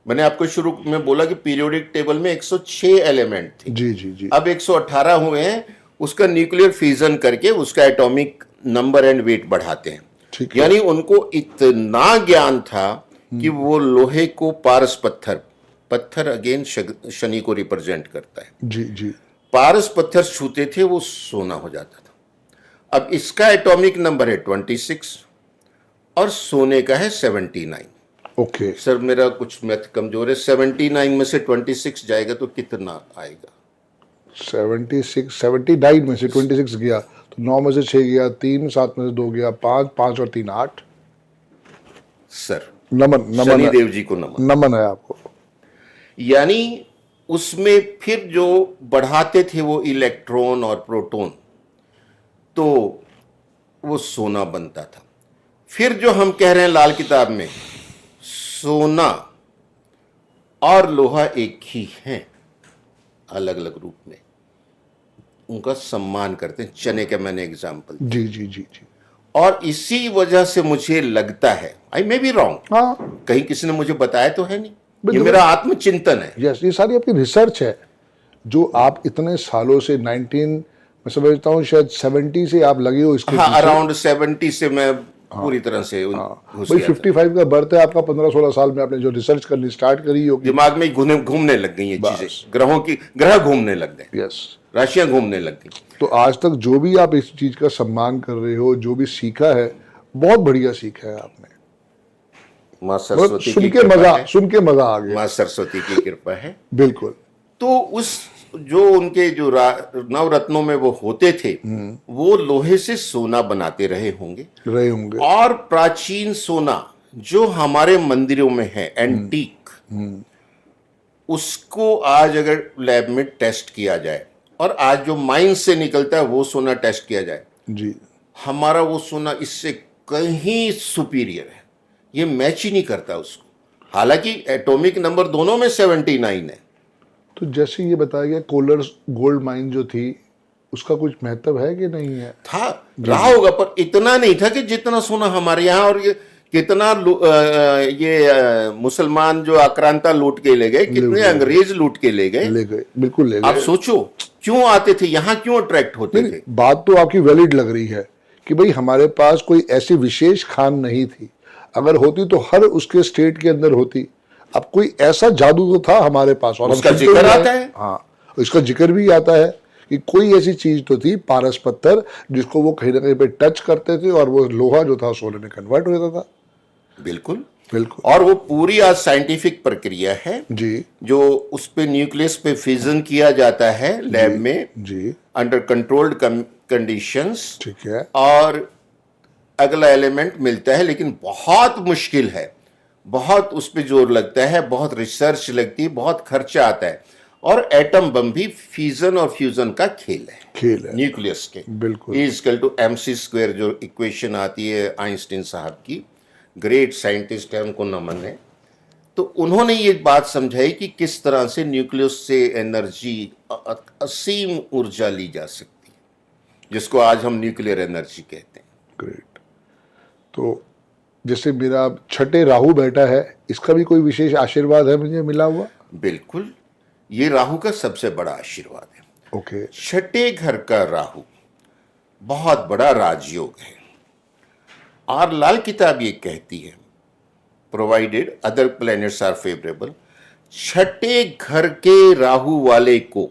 मैंने आपको शुरू में बोला कि पीरियोडिक टेबल में 106 एलिमेंट थे, जी जी जी। अब 118 हुए हैं। उसका न्यूक्लियर फ्यूजन करके उसका एटॉमिक नंबर एंड वेट बढ़ाते हैं। ठीक है। यानी उनको इतना ज्ञान था कि वो लोहे को पारस पत्थर, पत्थर अगेन शनि को रिप्रेजेंट करता है, जी जी। पारस पत्थर छूते थे वो सोना हो जाता था। अब इसका एटॉमिक नंबर है 26 और सोने का है 79। ओके। सर मेरा कुछ मैथ कमजोर है, 79 में से 26 जाएगा तो कितना आएगा? 79 में से 26 गया तो 9 में से 6 गया, 3 7 में से 2 गया, 5 5 और 3 8। सर नमन नमन शनिदेव जी को नमन। नमन है आपको। यानी उसमें फिर जो बढ़ाते थे वो इलेक्ट्रॉन और प्रोटॉन, तो वो सोना बनता था। फिर जो हम कह रहे हैं लाल किताब में, सोना और लोहा एक ही हैं, अलग अलग रूप में उनका सम्मान करते हैं। चने का मैंने एग्जाम्पल, जी जी जी जी। और इसी वजह से मुझे लगता है, आई मे बी रॉन्ग, हाँ कहीं किसी ने मुझे बताया तो है नहीं, ये बिल्कुल। मेरा आत्मचिंतन है। यस, ये सारी आपकी रिसर्च है जो आप इतने सालों से 19, मैं समझता हूँ शायद 70 से आप लगे हो इसके हाँ, पीछे। अराउंड 70 से मैं पूरी तरह से घुस भाई गया था। 55 का बर्थ है आपका, 15-16 साल में आपने जो रिसर्च करनी स्टार्ट करी होगी। दिमाग में घूमने लग गई ये बस। चीजें, ग्रह घूमने लग गए, यस। राशियां घूमने लग गई। तो आज तक जो भी आप इस चीज का सम्मान कर रहे हो, जो भी सीखा है, बहुत बढ़िया सीखा है आपने। माँ मतलब सरस्वती की कृपा है, सुन के मजा आ गया। माँ सरस्वती की कृपा है। बिल्कुल। तो उस जो उनके जो नवरत्नों में वो होते थे, वो लोहे से सोना बनाते रहे होंगे। और प्राचीन सोना जो हमारे मंदिरों में है एंटीक, उसको आज अगर लैब में टेस्ट किया जाए और आज जो माइन से निकलता है वो सोना टेस्ट किया जाए, जी। हमारा वो सोना इससे कहीं सुपीरियर है, ये मैच ही नहीं करता उसको। हालांकि एटॉमिक नंबर दोनों में 79 है। तो जैसे ये बताया गया, कोलर गोल्ड माइन जो थी, उसका कुछ महत्व है कि नहीं है? था, रहा होगा, पर इतना नहीं था कि जितना सोना हमारे यहाँ। और ये कितना मुसलमान जो आक्रांता लूट के ले गए, कितने अंग्रेज लूट के ले गए, बिल्कुल ले गए। आप सोचो क्यों आते थे यहाँ, क्यों अट्रैक्ट होते थे। बात तो आपकी वैलिड लग रही है कि भाई हमारे पास कोई ऐसी विशेष खान नहीं थी, अगर होती तो हर उसके स्टेट के अंदर होती। अब कोई ऐसा जादू तो था हमारे पास, और उसका जिक्र आता है। हाँ, इसका जिक्र भी आता है कि कोई ऐसी चीज तो थी, पारस पत्थर, जिसको वो कहीं ना कहीं पे टच करते थे और वो लोहा जो था सोने में कन्वर्ट हो जाता था। बिल्कुल बिल्कुल। और वो पूरी आज साइंटिफिक प्रक्रिया है जी। जो उस पे न्यूक्लियस पे फिजन किया जाता है लैब में, जी। Under controlled conditions. ठीक है। और अगला एलिमेंट मिलता है, लेकिन बहुत मुश्किल है, बहुत उस पर जोर लगता है, बहुत रिसर्च लगती है, बहुत खर्चा आता है। और एटम बम भी फिजन और फ्यूजन का खेल है न्यूक्लियस के। बिल्कुल। E=mc² जो इक्वेशन आती है आइंस्टीन साहब की, ग्रेट साइंटिस्ट है, उनको नमन है। तो उन्होंने ये बात समझाई कि किस तरह से न्यूक्लियस से एनर्जी, असीम ऊर्जा ली जा सकती है, जिसको आज हम न्यूक्लियर एनर्जी कहते हैं। ग्रेट। तो जैसे मेरा छठे राहु बैठा है, इसका भी कोई विशेष आशीर्वाद है मुझे मिला हुआ? बिल्कुल, ये राहु का सबसे बड़ा आशीर्वाद है। ओके। छठे घर का राहु बहुत बड़ा राजयोग है, और लाल किताब ये कहती है, provided other planets are favourable, छठे घर के राहु वाले को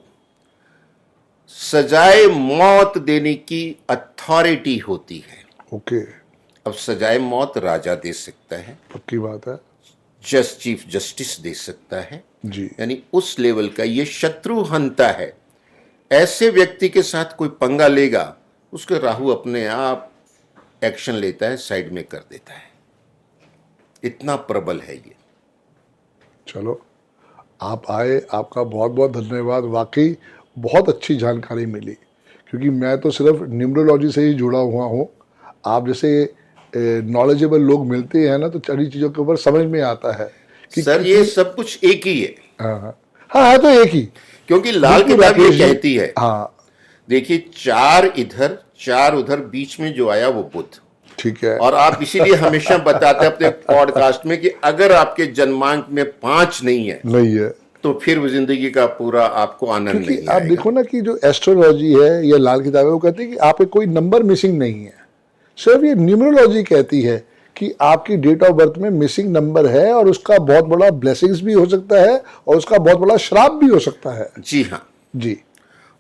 सजाए मौत देने की अथॉरिटी होती है। ओके। अब सजाए मौत राजा दे सकता है, पक्की बात है। चीफ जस्टिस दे सकता है, जी। यानी उस लेवल का ये शत्रु हंता है। ऐसे व्यक्ति के साथ कोई पंगा लेगा, उसके राहु अपने आप एक्शन लेता है, साइड में कर देता है, इतना प्रबल है ये। चलो, आप आए, आपका बहुत बहुत धन्यवाद। वाकई बहुत अच्छी जानकारी मिली, क्योंकि मैं तो सिर्फ न्यूमरोलॉजी से ही जुड़ा हुआ हूँ। आप जैसे नॉलेजेबल लोग मिलते हैं ना, तो सारी चीज़ों के ऊपर समझ में आता है कि सर ये सब कुछ एक ही है। हाँ है तो एक ही, क्योंकि लाल किताब ये कहती है, हाँ देखिए 4 इधर 4 उधर, बीच में जो आया वो बुध। ठीक है। और आप इसीलिए हमेशा बताते हैं अपने पॉडकास्ट में कि अगर आपके जन्मांक में 5 नहीं है नहीं है, तो फिर वो जिंदगी का पूरा आपको आनंद क्योंकि नहीं आप आएगा। देखो ना कि जो एस्ट्रोलॉजी है या लाल किताब है वो कहती है कि आपके कोई नंबर मिसिंग नहीं है। सिर्फ ये न्यूमरोलॉजी कहती है कि आपकी डेट ऑफ बर्थ में मिसिंग नंबर है और उसका बहुत बड़ा ब्लेसिंग्स भी हो सकता है और उसका बहुत बड़ा श्राप भी हो सकता है। जी हाँ। जी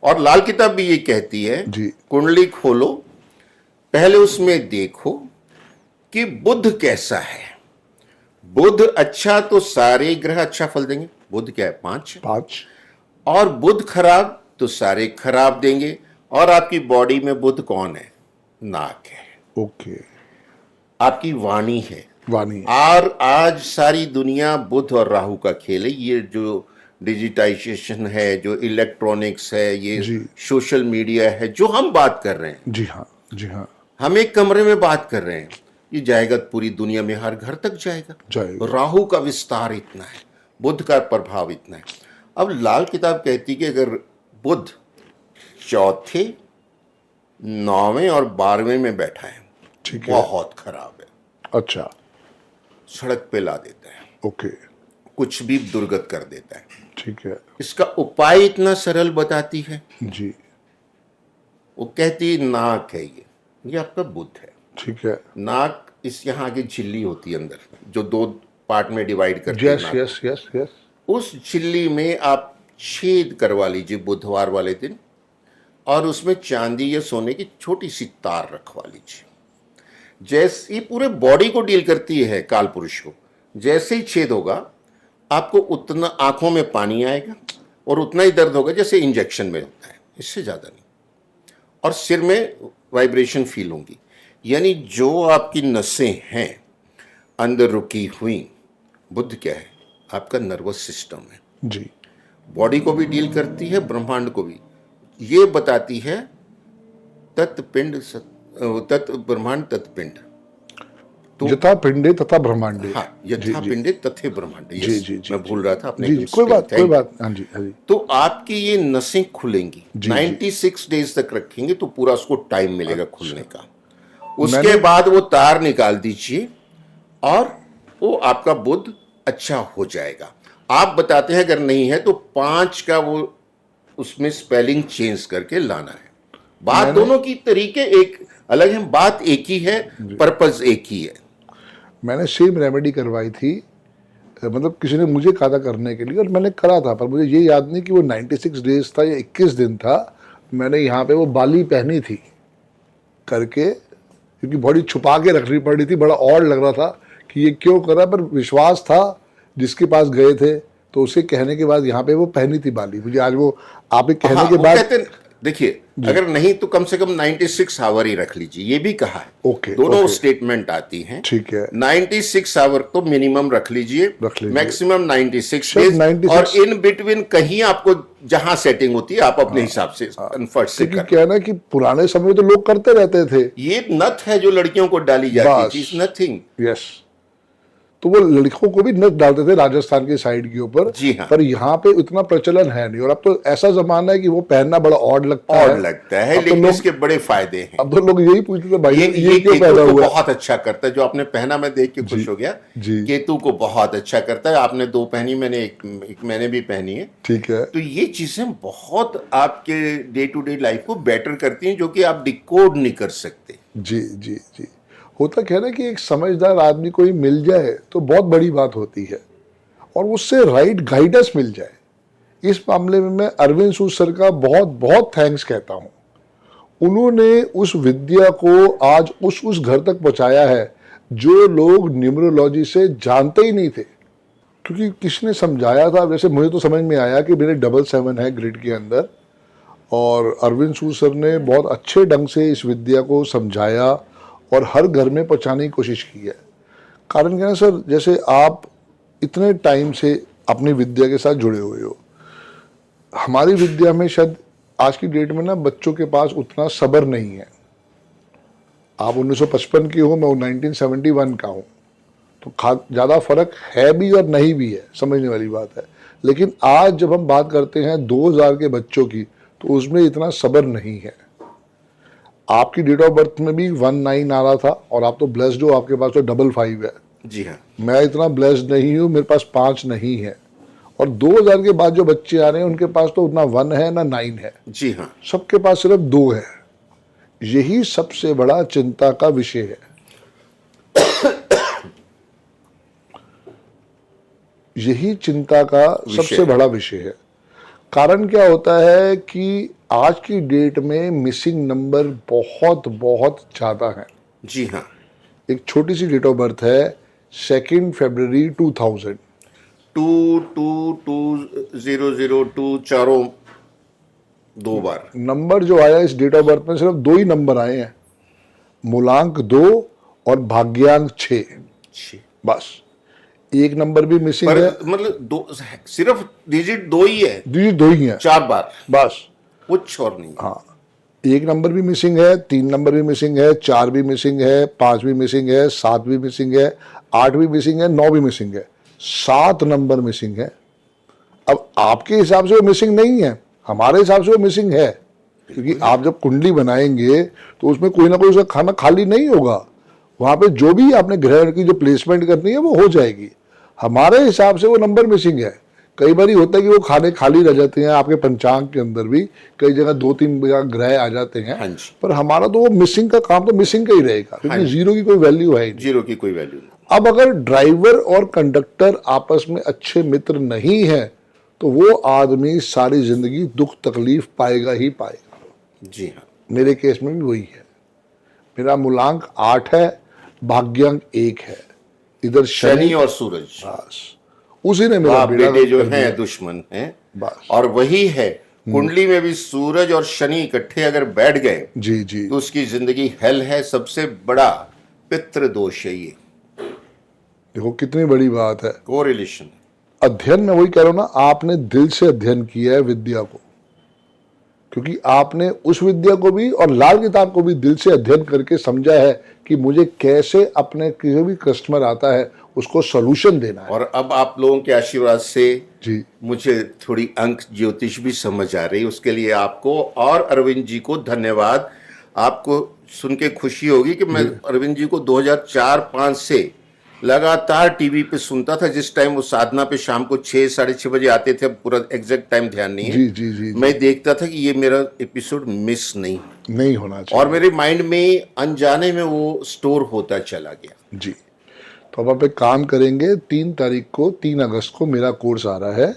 और लाल किताब भी ये कहती है, जी। कुंडली खोलो, पहले उसमें देखो कि बुध कैसा है। बुध अच्छा तो सारे ग्रह अच्छा फल देंगे। बुध क्या है? 5। 5। और बुध खराब तो सारे खराब देंगे। और आपकी बॉडी में बुध कौन है? नाक है, ओके, आपकी वाणी है। वाणी है। और आज सारी दुनिया बुध और राहु का खेल है। ये जो डिजिटाइजेशन है, जो इलेक्ट्रॉनिक्स है, ये जी। सोशल मीडिया है, जो हम बात कर रहे हैं, जी हाँ, जी हाँ, हम एक कमरे में बात कर रहे हैं, ये जाएगा पूरी दुनिया में, हर घर तक जाएगा। जाएगा। राहु का विस्तार इतना है, बुध का प्रभाव इतना है। अब लाल किताब कहती कि अगर बुध चौथे, 9वें और 12वें में बैठा है, ठीक है। बहुत खराब है। अच्छा, सड़क पे ला देता है, ओके, कुछ भी दुर्गत कर देता है। ठीक है। इसका उपाय इतना सरल बताती है। जी, वो कहती नाक है, ये आपका बुध है। ठीक है। नाक इस यहाँ आगे झिल्ली होती है अंदर, जो 2 पार्ट में डिवाइड करती है यस नाक। Yes yes yes. उस झिल्ली में आप छेद करवा लीजिए बुधवार वाले दिन, और उसमें चांदी या सोने की छोटी सी तार रखवा लीजिए। जैसे ये पूरे बॉडी को डील करती है, काल पुरुष को। जैसे ही छेद होगा, आपको उतना आंखों में पानी आएगा और उतना ही दर्द होगा जैसे इंजेक्शन में होता है, इससे ज्यादा नहीं। और सिर में वाइब्रेशन फील होंगी। यानी जो आपकी नसें हैं अंदर रुकी हुई, बुध क्या है? आपका नर्वस सिस्टम है। जी, बॉडी को भी डील करती है, ब्रह्मांड को भी। ये बताती है तत्पिंड तत् ब्रह्मांड तत्पिंड। तो यथा पिंडे तथा ब्रह्मांडे। हाँ, यथा पिंडे तथे ब्रह्मांडे। जी, जी, जी, मैं भूल रहा था अपने। जी जी, कोई बात। हाँ जी, हाँ जी। तो आपकी ये नसें खुलेंगी। जी, 96 डेज तक रखेंगे तो पूरा उसको टाइम मिलेगा खुलने का। उसके मैंने- बाद वो तार निकाल दीजिए और वो आपका बुध अच्छा हो जाएगा। आप बताते हैं अगर नहीं है तो 5 का वो उसमें स्पेलिंग चेंज करके लाना है। बात दोनों की तरीके एक अलग है, बात एक ही है, पर्पस एक ही है। मैंने सेम रेमेडी करवाई थी, मतलब किसी ने मुझे कहा था करने के लिए और मैंने करा था, पर मुझे ये याद नहीं कि वो 96 डेज था या 21 दिन था। मैंने यहाँ पे वो बाली पहनी थी करके, क्योंकि बॉडी छुपा के रखनी पड़ रही थी। बड़ा और लग रहा था कि ये क्यों करा, पर विश्वास था जिसके पास गए थे, तो उसके कहने के बाद यहाँ पे वो पहनी थी बाली। मुझे आज वो आप ही कहने हाँ, के वो बाद कहते हैं, देखिए अगर नहीं तो कम से कम 96 आवर ही रख लीजिए, ये भी कहा है। ओके, दोनों ओके। स्टेटमेंट आती हैं। ठीक है, 96 आवर तो मिनिमम रख लीजिए, रख लीजिए। मैक्सिमम 96 शायद डेज। 96 और इन बिटवीन कहीं आपको जहां सेटिंग होती है आप अपने हिसाब से कन्फर्ट से क्योंकि कर। क्या है ना कि पुराने समय में तो लोग करते रहते थे। ये नथ है जो लड़कियों को डाली जाती बस। थी, नथिंग। यस, तो वो लड़कों को भी नथ डालते थे राजस्थान की साइड के ऊपर। जी हाँ। पर यहाँ पे इतना प्रचलन है नहीं, और अब तो ऐसा जमाना है कि वो पहनना बड़ा ऑड लगता है। और लगता है, अब तो लेकिन लोग- इसके बड़े फायदे हैं। अब तो लोग यही पूछते थे भाई ये क्यों केतु पैदा को हुआ है? बहुत अच्छा करता है। जो आपने पहना मैं देख के खुश हो गया। जी। केतु को बहुत अच्छा करता है। आपने 2 पहनी, मैंने एक मैंने भी पहनी है। ठीक है, तो ये चीजें बहुत आपके डे टू डे लाइफ को बेटर करती हैं, जो कि आप डिकोड नहीं कर सकते। जी जी जी। होता क्या है ना कि एक समझदार आदमी कोई मिल जाए तो बहुत बड़ी बात होती है, और उससे राइट गाइडेंस मिल जाए। इस मामले में मैं अरविंद सूद सर का बहुत बहुत थैंक्स कहता हूँ। उन्होंने उस विद्या को आज उस घर तक पहुंचाया है जो लोग न्यूमरोलॉजी से जानते ही नहीं थे। क्योंकि किसी ने समझाया था, जैसे मुझे तो समझ में आया कि मेरे 77 है ग्रिड के अंदर, और अरविंद सूद सर ने बहुत अच्छे ढंग से इस विद्या को समझाया और हर घर में पहुंचाने की कोशिश की है। कारण क्या है सर, जैसे आप इतने टाइम से अपनी विद्या के साथ जुड़े हुए हो, हमारी विद्या में शायद आज की डेट में ना बच्चों के पास उतना सब्र नहीं है। आप 1955 के हो, मैं 1971 का हूँ, तो ज़्यादा फर्क है भी और नहीं भी है, समझने वाली बात है। लेकिन आज जब हम बात करते हैं 2000 के बच्चों की, तो उसमें इतना सब्र नहीं है। आपकी डेट ऑफ बर्थ में भी 19 आ रहा था, और आप तो ब्लेस्ड हो, आपके पास तो 55 है। जी हाँ। मैं इतना ब्लेस्ड नहीं हूँ, मेरे पास 5 नहीं है। और 2000 के बाद जो बच्चे आ रहे हैं उनके पास तो ना 1 है ना 9 है, जी हाँ। सबके पास सिर्फ 2 है। यही सबसे बड़ा चिंता का विषय है। यही चिंता का सबसे बड़ा विषय है। कारण क्या होता है कि आज की डेट में मिसिंग नंबर बहुत बहुत ज्यादा है। जी हाँ। एक छोटी सी डेट ऑफ बर्थ है 2 फरवरी 2000। 2220002 चारों 2 बार नंबर जो आया इस डेट ऑफ बर्थ में, सिर्फ 2 ही नंबर आए हैं, मूलांक 2 और भाग्यांक 6। बस एक नंबर भी मिसिंग पर है। मतलब दो, सिर्फ डिजिट 2 ही है, जी 2 ही है 4 बार, बस। कुछ और नहीं। हाँ, एक नंबर भी मिसिंग है, 3 नंबर भी मिसिंग है, 4 भी मिसिंग है, 5 भी मिसिंग है, 7 भी मिसिंग है, 8 भी मिसिंग है, 9 भी मिसिंग है, 7 नंबर मिसिंग है। अब आपके हिसाब से वो मिसिंग नहीं है, हमारे हिसाब से वो मिसिंग है, क्योंकि आप जब कुंडली बनाएंगे तो उसमें कोई ना कोई उसका खाना खाली नहीं होगा। वहां पे जो भी आपने ग्रह की जो प्लेसमेंट करनी है वो हो जाएगी। हमारे हिसाब से वो नंबर मिसिंग है। कई बार होता है कि वो खाने खाली रह जाते हैं, आपके पंचांग के अंदर भी कई जगह 2-3 ग्रह आ जाते हैं। हाँ जी। पर हमारा तो वो मिसिंग का काम तो मिसिंग का ही रहेगा, क्योंकि जीरो की कोई वैल्यू है ही नहीं। जीरो की कोई वैल्यू नहीं। अब अगर ड्राइवर और कंडक्टर आपस में अच्छे मित्र नहीं है तो वो आदमी सारी जिंदगी दुख तकलीफ पाएगा ही पाएगा। जी हाँ। मेरे केस में भी वही है। मेरा मूलांक 8 है, भाग्यांक 1 है। इधर शनि और सूरज, बस उसी ने मेरा बाप बेड़ा बेटे जो कर दिया। हैं दुश्मन हैं। बस और वही है, कुंडली में भी सूरज और शनि इकट्ठे अगर बैठ गए जी जी। तो उसकी जिंदगी हेल है। सबसे बड़ा पितृ दोष है ये, देखो कितनी बड़ी बात है। कोरिलेशन। अध्ययन में वही कह रहा हूं ना, आपने दिल से अध्ययन किया है विद्या को, क्योंकि आपने उस विद्या को भी और लाल किताब को भी दिल से अध्ययन करके समझा है कि मुझे कैसे अपने किसी भी कस्टमर आता है उसको सॉल्यूशन देना है। और अब आप लोगों के आशीर्वाद से जी मुझे थोड़ी अंक ज्योतिष भी समझ आ रही, उसके लिए आपको और अरविंद जी को धन्यवाद। आपको सुन के खुशी होगी कि मैं अरविंद जी को 2004-5 से लगातार टीवी पे सुनता था। जिस टाइम वो साधना पे शाम को 6-6:30 बजे आते थे, पूरा एग्जैक्ट टाइम ध्यान नहीं है। जी जी जी, जी। मैं देखता था कि ये मेरा एपिसोड मिस नहीं होना चाहिए। और मेरे माइंड में अनजाने में वो स्टोर होता चला गया। जी, तो अब आप एक काम करेंगे, 3 तारीख को 3 अगस्त को मेरा कोर्स आ रहा है,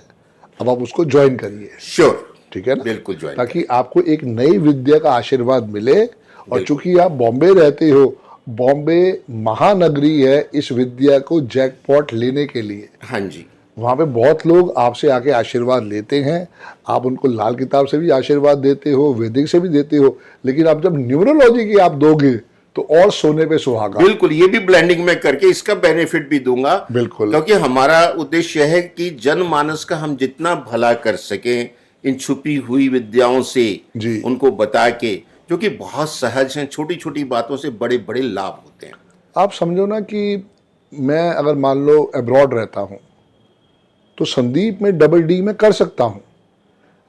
अब आप उसको ज्वाइन करिए। श्योर, ठीक है ना? बिल्कुल ज्वाइन, ताकि आपको एक नई विद्या का आशीर्वाद मिले। और चूंकि आप बॉम्बे रहते हो, बॉम्बे महानगरी है इस विद्या को जैकपॉट लेने के लिए। हाँ जी। वहाँ पे बहुत लोग आपसे आके आशीर्वाद लेते हैं। आप उनको लाल किताब से भी आशीर्वाद देते हो, वैदिक से भी देते हो, लेकिन आप जब न्यूमरोलॉजी की आप दोगे तो और सोने पे सुहागा। बिल्कुल, ये भी ब्लेंडिंग में करके इसका बेनिफिट भी दूंगा। बिल्कुल, क्योंकि हमारा उद्देश्य है कि जनमानस का हम जितना भला कर सकें इन छुपी हुई विद्याओं से जी। उनको बता के, जो कि बहुत सहज हैं। छोटी छोटी बातों से बड़े बड़े लाभ होते हैं। आप समझो ना कि मैं अगर मान लो अब्रॉड रहता हूँ तो संदीप में डबल डी में कर सकता हूँ,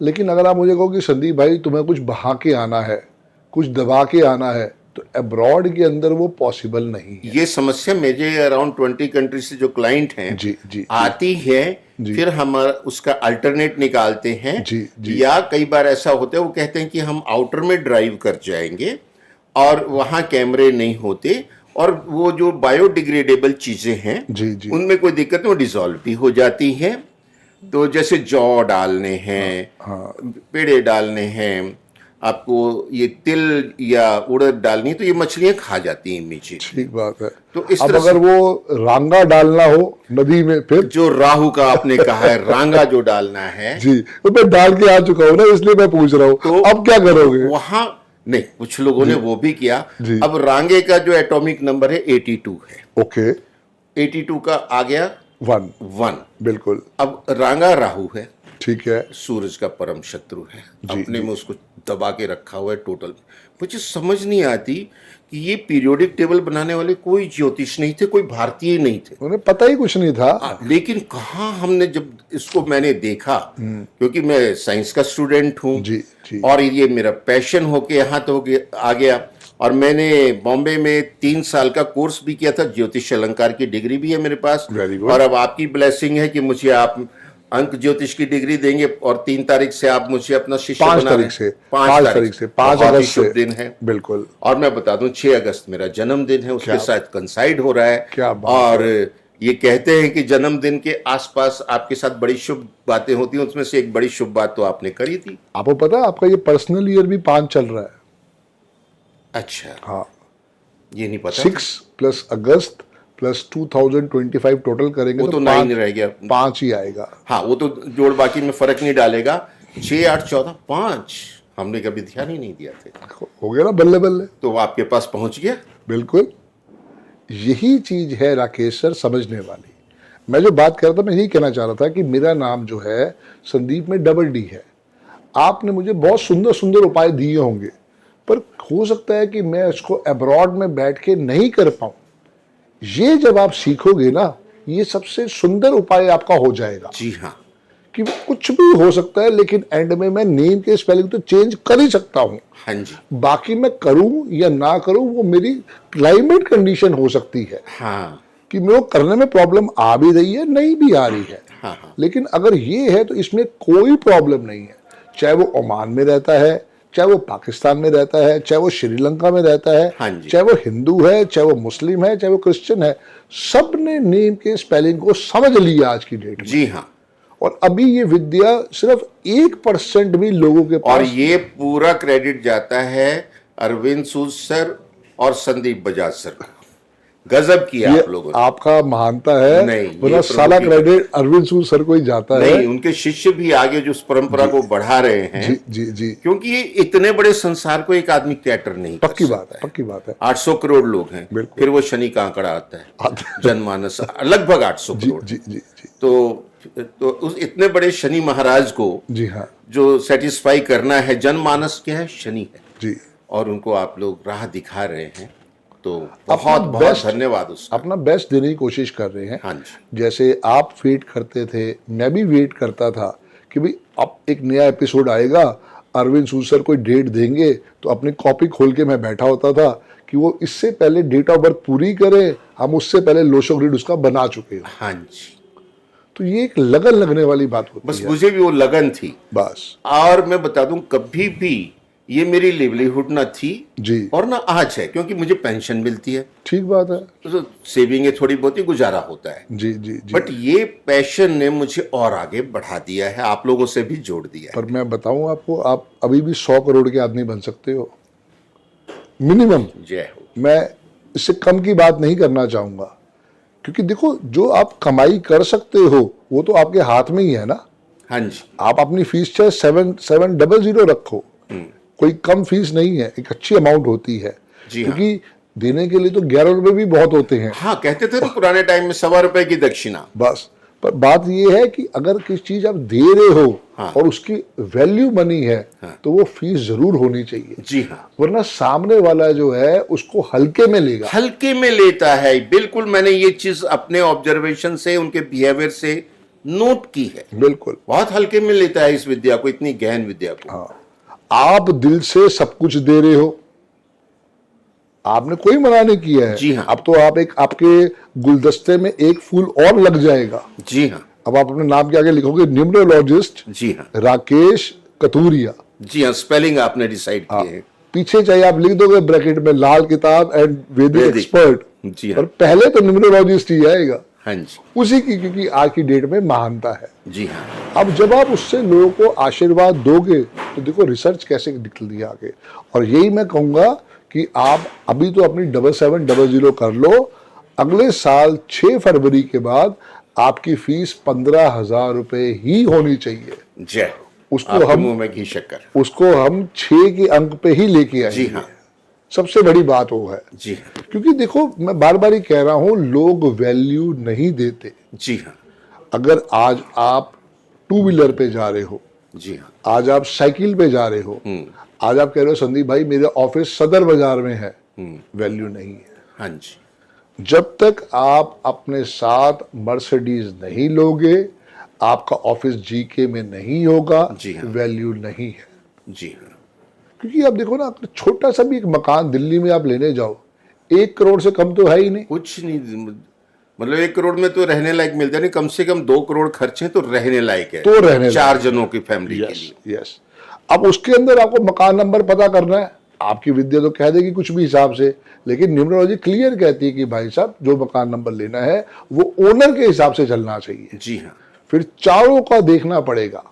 लेकिन अगर आप मुझे कहो कि संदीप भाई तुम्हें कुछ बहा के आना है, कुछ दबा के आना है, तो अब्रॉड के अंदर वो पॉसिबल नहीं है। ये समस्या मेरे अराउंड 20 कंट्री से जो क्लाइंट हैं जी जी आती है। फिर हम उसका अल्टरनेट निकालते हैं। जी। या कई बार ऐसा होता है, वो कहते हैं कि हम आउटर में ड्राइव कर जाएंगे और वहां कैमरे नहीं होते, और वो जो बायोडिग्रेडेबल चीजें हैं जी उनमें कोई दिक्कत नहीं, वो डिसॉल्व भी हो जाती है। तो जैसे जौ डालने हैं, पेड़े डालने हैं, आपको ये तिल या उड़द डालनी, तो ये मछलियां खा जाती हैं नीचे। ठीक बात है। तो इस अब तरह अगर वो रांगा डालना हो नदी में, फिर जो राहु का आपने कहा है, रांगा जो डालना है जी, तो मैं डाल के आ चुका हूँ ना, इसलिए मैं पूछ रहा हूँ। तो अब क्या करोगे? वहां नहीं, कुछ लोगों ने वो भी किया। अब रांगे का जो एटॉमिक नंबर है 82 है। ओके, 82 का आ गया 1। बिल्कुल। अब रांगा राहु है, ठीक है। सूरज का परम शत्रु है। अपने में उसको दबा के रखा हुआ है टोटल। मुझे समझ नहीं आती कि ये पीरियोडिक टेबल बनाने वाले कोई ज्योतिष नहीं थे, कोई भारतीय नहीं थे, उन्हें पता ही कुछ नहीं था। लेकिन कहाँ हमने जब इसको मैंने देखा, क्योंकि मैं साइंस का स्टूडेंट हूँ जी जी। और ये मेरा पैशन होके यहाँ तो आ गया। और मैंने बॉम्बे में 3 साल का कोर्स भी किया था, ज्योतिष अलंकार की डिग्री भी है मेरे पास। Very good. और अब आपकी ब्लेसिंग है कि मुझे आप अंक ज्योतिष की डिग्री देंगे और 3 तारीख से आप मुझे अपना शिष्य 5 बना रहे तारीख से हैं। 5 तारीख से 5 बहुत ही अगस्त शुभ से दिन है। बिल्कुल। और मैं बता दूं 6 अगस्त मेरा जन्मदिन है, उसके साथ कंसाइड हो रहा है। क्या बात और ये कहते हैं कि जन्मदिन के आसपास आपके साथ बड़ी शुभ बातें होती हैं, उसमें से एक बड़ी शुभ बात तो आपने करी थी। आपको पता है आपका ये पर्सनल ईयर भी 5 चल रहा है। अच्छा, हाँ, ये नहीं पता 6 प्लस अगस्त प्लस 2025 टोटल करेंगे वो तो 9 5 रह गया। 5 ही आएगा। हाँ, वो तो जोड़ बाकी में फर्क नहीं डालेगा। 6, 8, 14, 5 हमने कभी ध्यान ही नहीं दिया था। हो गया ना बल्ले बल्ले। तो वो आपके पास पहुंच गया। बिल्कुल, यही चीज है राकेश सर समझने वाली। मैं जो बात कर रहा था मैं यही कहना चाह रहा था कि मेरा नाम जो है संदीप में डबल डी है। आपने मुझे बहुत सुंदर सुंदर उपाय दिए होंगे, पर हो सकता है कि मैं इसको अब्रॉड में बैठ के नहीं कर पाऊं। ये जब आप सीखोगे ना, ये सबसे सुंदर उपाय आपका हो जाएगा। जी हाँ, कि कुछ भी हो सकता है, लेकिन एंड में मैं नेम के स्पेलिंग तो चेंज कर ही सकता हूं। हाँ जी, बाकी मैं करूं या ना करूं वो मेरी क्लाइमेट कंडीशन हो सकती है हाँ कि मेरे को करने में प्रॉब्लम आ भी रही है, नहीं भी आ रही है। हाँ हाँ, लेकिन अगर ये है तो इसमें कोई प्रॉब्लम नहीं है। चाहे वो ओमान में रहता है, चाहे वो पाकिस्तान में रहता है, चाहे वो श्रीलंका में रहता है, हाँ जी। चाहे वो हिंदू है, चाहे वो मुस्लिम है, चाहे वो क्रिश्चियन है, सब ने नेम के स्पेलिंग को समझ लिया आज की डेट में। जी हाँ। और अभी ये विद्या सिर्फ 1% भी लोगों के और पास। ये पूरा क्रेडिट जाता है अरविंद सूद सर और संदीप बजाज सर को। गजब किया ये आप लोगों ने। आपका महानता है, नहीं, वरना ये सारा प्रभु की- क्रेडिट अरविंद सूद सर को ही जाता है। नहीं, उनके शिष्य भी आगे जो उस परंपरा को बढ़ा रहे हैं। जी जी जी, क्योंकि ये इतने बड़े संसार को एक आदमी कैटर नहीं कर पक्की बात सकता है, पक्की बात है। 800 करोड़ लोग हैं, बिल्कुल। फिर वो शनि का आंकड़ा आता है, जनमानस लगभग 800 जी करोड़। जी जी जी तो उस इतने बड़े शनि महाराज को जी हाँ जो सेटिस्फाई करना है, जनमानस क्या है, शनि है, जी। और उनको आप लोग राह दिखा रहे हैं, तो अपना बहुत बहुत best- धन्यवाद उसका। अपना बेस्ट देने की कोशिश कर रहे हैं। हाँ जी, जैसे आप वेट करते थे, मैं भी वेट करता था कि भाई अब एक नया एपिसोड आएगा, अरविंद सूद सर कोई डेट देंगे, तो अपनी कॉपी खोल के मैं बैठा होता था कि वो इससे पहले डेट ऑफ बर्थ पूरी करे, हम उससे पहले लोशो ग्रिड उसका बना चुके हैं। हाँ जी, तो ये एक लगन लगने वाली बात होती बस है। मुझे भी वो लगन थी। बस और मैं बता दूं, कभी भी ये मेरी लिवलीहुड ना थी जी, और ना आज है, क्योंकि मुझे पेंशन मिलती है, ठीक बात है। तो सेविंग थोड़ी बहुत ही गुजारा होता है। जी जी जी। बट ये पैशन ने मुझे और आगे बढ़ा दिया है, आप लोगों से भी जोड़ दिया है। पर मैं बताऊं आपको, आप अभी भी 100 करोड़ के आदमी बन सकते हो मिनिमम। जय हो। मैं इससे कम की बात नहीं करना चाहूंगा, क्योंकि देखो जो आप कमाई कर सकते हो वो तो आपके हाथ में ही है ना। हाँ जी, आप अपनी फीस चाहे 700 रखो, कोई कम फीस नहीं है, एक अच्छी अमाउंट होती है। जी हाँ। क्योंकि देने के लिए तो 11 रुपए भी बहुत होते हैं। हाँ, कहते थे ना पुराने टाइम में 1.25 रुपए की दक्षिणा। बस, पर बात ये है कि अगर किसी चीज आप दे रहे हो हाँ। और उसकी वैल्यू मनी है, तो वो फीस जरूर होनी चाहिए, जी हाँ, वरना सामने वाला जो है उसको हल्के में लेगा। हल्के में लेता है। बिल्कुल, मैंने ये चीज अपने ऑब्जर्वेशन से, उनके बिहेवियर से नोट की है। बिल्कुल। बहुत हल्के में लेता है इस विद्या को, इतनी गहन विद्या को। हाँ, आप दिल से सब कुछ दे रहे हो, आपने कोई मना नहीं किया है। जी हाँ। अब तो आप एक, आपके गुलदस्ते में एक फूल और लग जाएगा। जी हाँ, अब आप अपने नाम के आगे लिखोगे न्यूमरोलॉजिस्ट जी हाँ, राकेश कतूरिया। जी हाँ, स्पेलिंग आपने डिसाइड किए हैं। पीछे चाहे आप लिख दोगे ब्रैकेट में लाल किताब एंड वैदिक वैदिक। एक्सपर्ट, जी पर हाँ, पहले तो न्यूमरोलॉजिस्ट ही आएगा हाँ जी, उसी की, क्योंकि आज की डेट में महानता है। जी हाँ, अब जब आप उससे लोगों को आशीर्वाद दोगे तो देखो रिसर्च कैसे निकलती है आगे। और यही मैं कहूंगा कि आप अभी तो अपनी 7700 कर लो, अगले साल 6 फरवरी के बाद आपकी फीस 15,000 रुपए ही होनी चाहिए। जय हो। उसको आपके हम मुंह में घी शक्कर। उसको हम 6 के अंक पे ही लेके आएंगे। जी हाँ, सबसे बड़ी बात वो है, जी हाँ, क्योंकि देखो मैं बार बार ही कह रहा हूं, लोग वैल्यू नहीं देते। जी हाँ, अगर आज आप 2 व्हीलर पे जा रहे हो, जी हाँ, आज आप साइकिल पे जा रहे हो, आज आप कह रहे हो संदीप भाई मेरा ऑफिस सदर बाजार में है, वैल्यू नहीं है। हाँ जी, जब तक आप अपने साथ मर्सिडीज नहीं लोगे, आपका ऑफिस जीके में नहीं होगा, जी हाँ। वैल्यू नहीं है। जी हाँ। क्योंकि आप देखो ना, अगर छोटा सा भी एक मकान दिल्ली में आप लेने जाओ, 1 करोड़ से कम तो है ही नहीं। कुछ नहीं, मतलब 1 करोड़ में तो रहने लायक मिलता नहीं, कम से कम 2 करोड़ खर्चे तो रहने लायक है, तो रहने 4 जनों की फैमिली के यस लिए। यस। अब उसके अंदर आपको मकान नंबर पता करना है, आपकी विद्या तो कह देगी कुछ भी हिसाब से, लेकिन न्यूमरोलॉजी क्लियर कहती है कि भाई साहब जो मकान नंबर लेना है वो ओनर के हिसाब से चलना चाहिए। जी हाँ। फिर चारों का देखना पड़ेगा,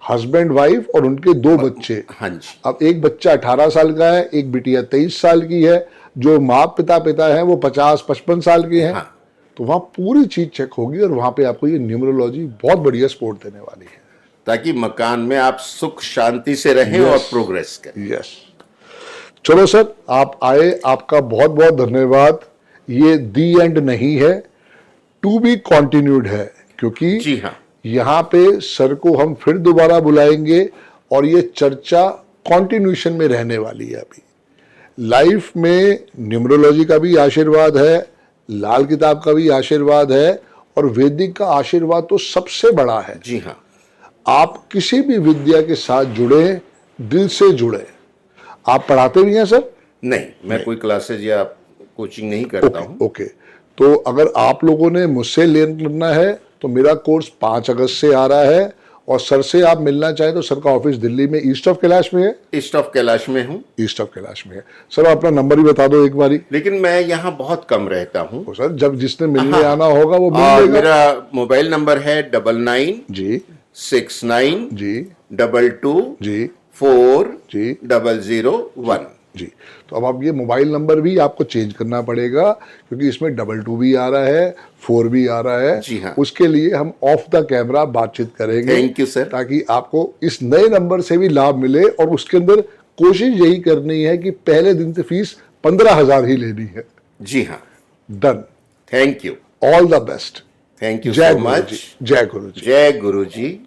हस्बैंड वाइफ और उनके 2 बच्चे। हाँ जी। अब एक बच्चा 18 साल का है, एक बिटिया 23 साल की है, जो माँ पिता है वो 50-55 साल के हैं। हाँ। तो वहां पूरी चीज चेक होगी और वहां पे आपको ये न्यूमरोलॉजी बहुत बढ़िया सपोर्ट देने वाली है। ताकि मकान में आप सुख शांति से रहें Yes. और प्रोग्रेस करें। यस। चलो सर, आप आए, आपका बहुत बहुत धन्यवाद। ये दी एंड नहीं है, टू बी कॉन्टिन्यूड है, क्योंकि जी हाँ। यहाँ पे सर को हम फिर दोबारा बुलाएंगे और ये चर्चा कॉन्टिन्यूशन में रहने वाली है। अभी लाइफ में न्यूमरोलॉजी का भी आशीर्वाद है, लाल किताब का भी आशीर्वाद है, और वैदिक का आशीर्वाद तो सबसे बड़ा है। जी हाँ। आप किसी भी विद्या के साथ जुड़े, दिल से जुड़े। आप पढ़ाते भी हैं सर? नहीं, मैं कोई क्लासेज या कोचिंग नहीं करता हूँ। ओके। तो अगर आप लोगों ने मुझसे लर्न करना है तो मेरा कोर्स 5 अगस्त से आ रहा है, और सर से आप मिलना चाहें तो सर का ऑफिस दिल्ली में ईस्ट ऑफ कैलाश में है। ईस्ट ऑफ कैलाश में हूँ। ईस्ट ऑफ कैलाश में है। सर अपना नंबर ही बता दो एक बारी। लेकिन मैं यहाँ बहुत कम रहता हूँ। तो सर जब जिसने मिलने आना होगा वो मिल लेगा। मेरा मोबाइल नंबर है 99 जी 69 जी 22 जी 4 जी 001। जी। तो अब आप ये मोबाइल नंबर भी आपको चेंज करना पड़ेगा, क्योंकि इसमें 22 भी आ रहा है, 4 भी आ रहा है। जी हाँ। उसके लिए हम ऑफ द कैमरा बातचीत करेंगे। Thank you sir. ताकि आपको इस नए नंबर से भी लाभ मिले, और उसके अंदर कोशिश यही करनी है कि पहले दिन से फीस 15,000 ही लेनी है। जी हाँ। Done. Thank you. All the best. Thank you जय सो गुरु मच। जी। जय गुरु जी। जय गुरु जी।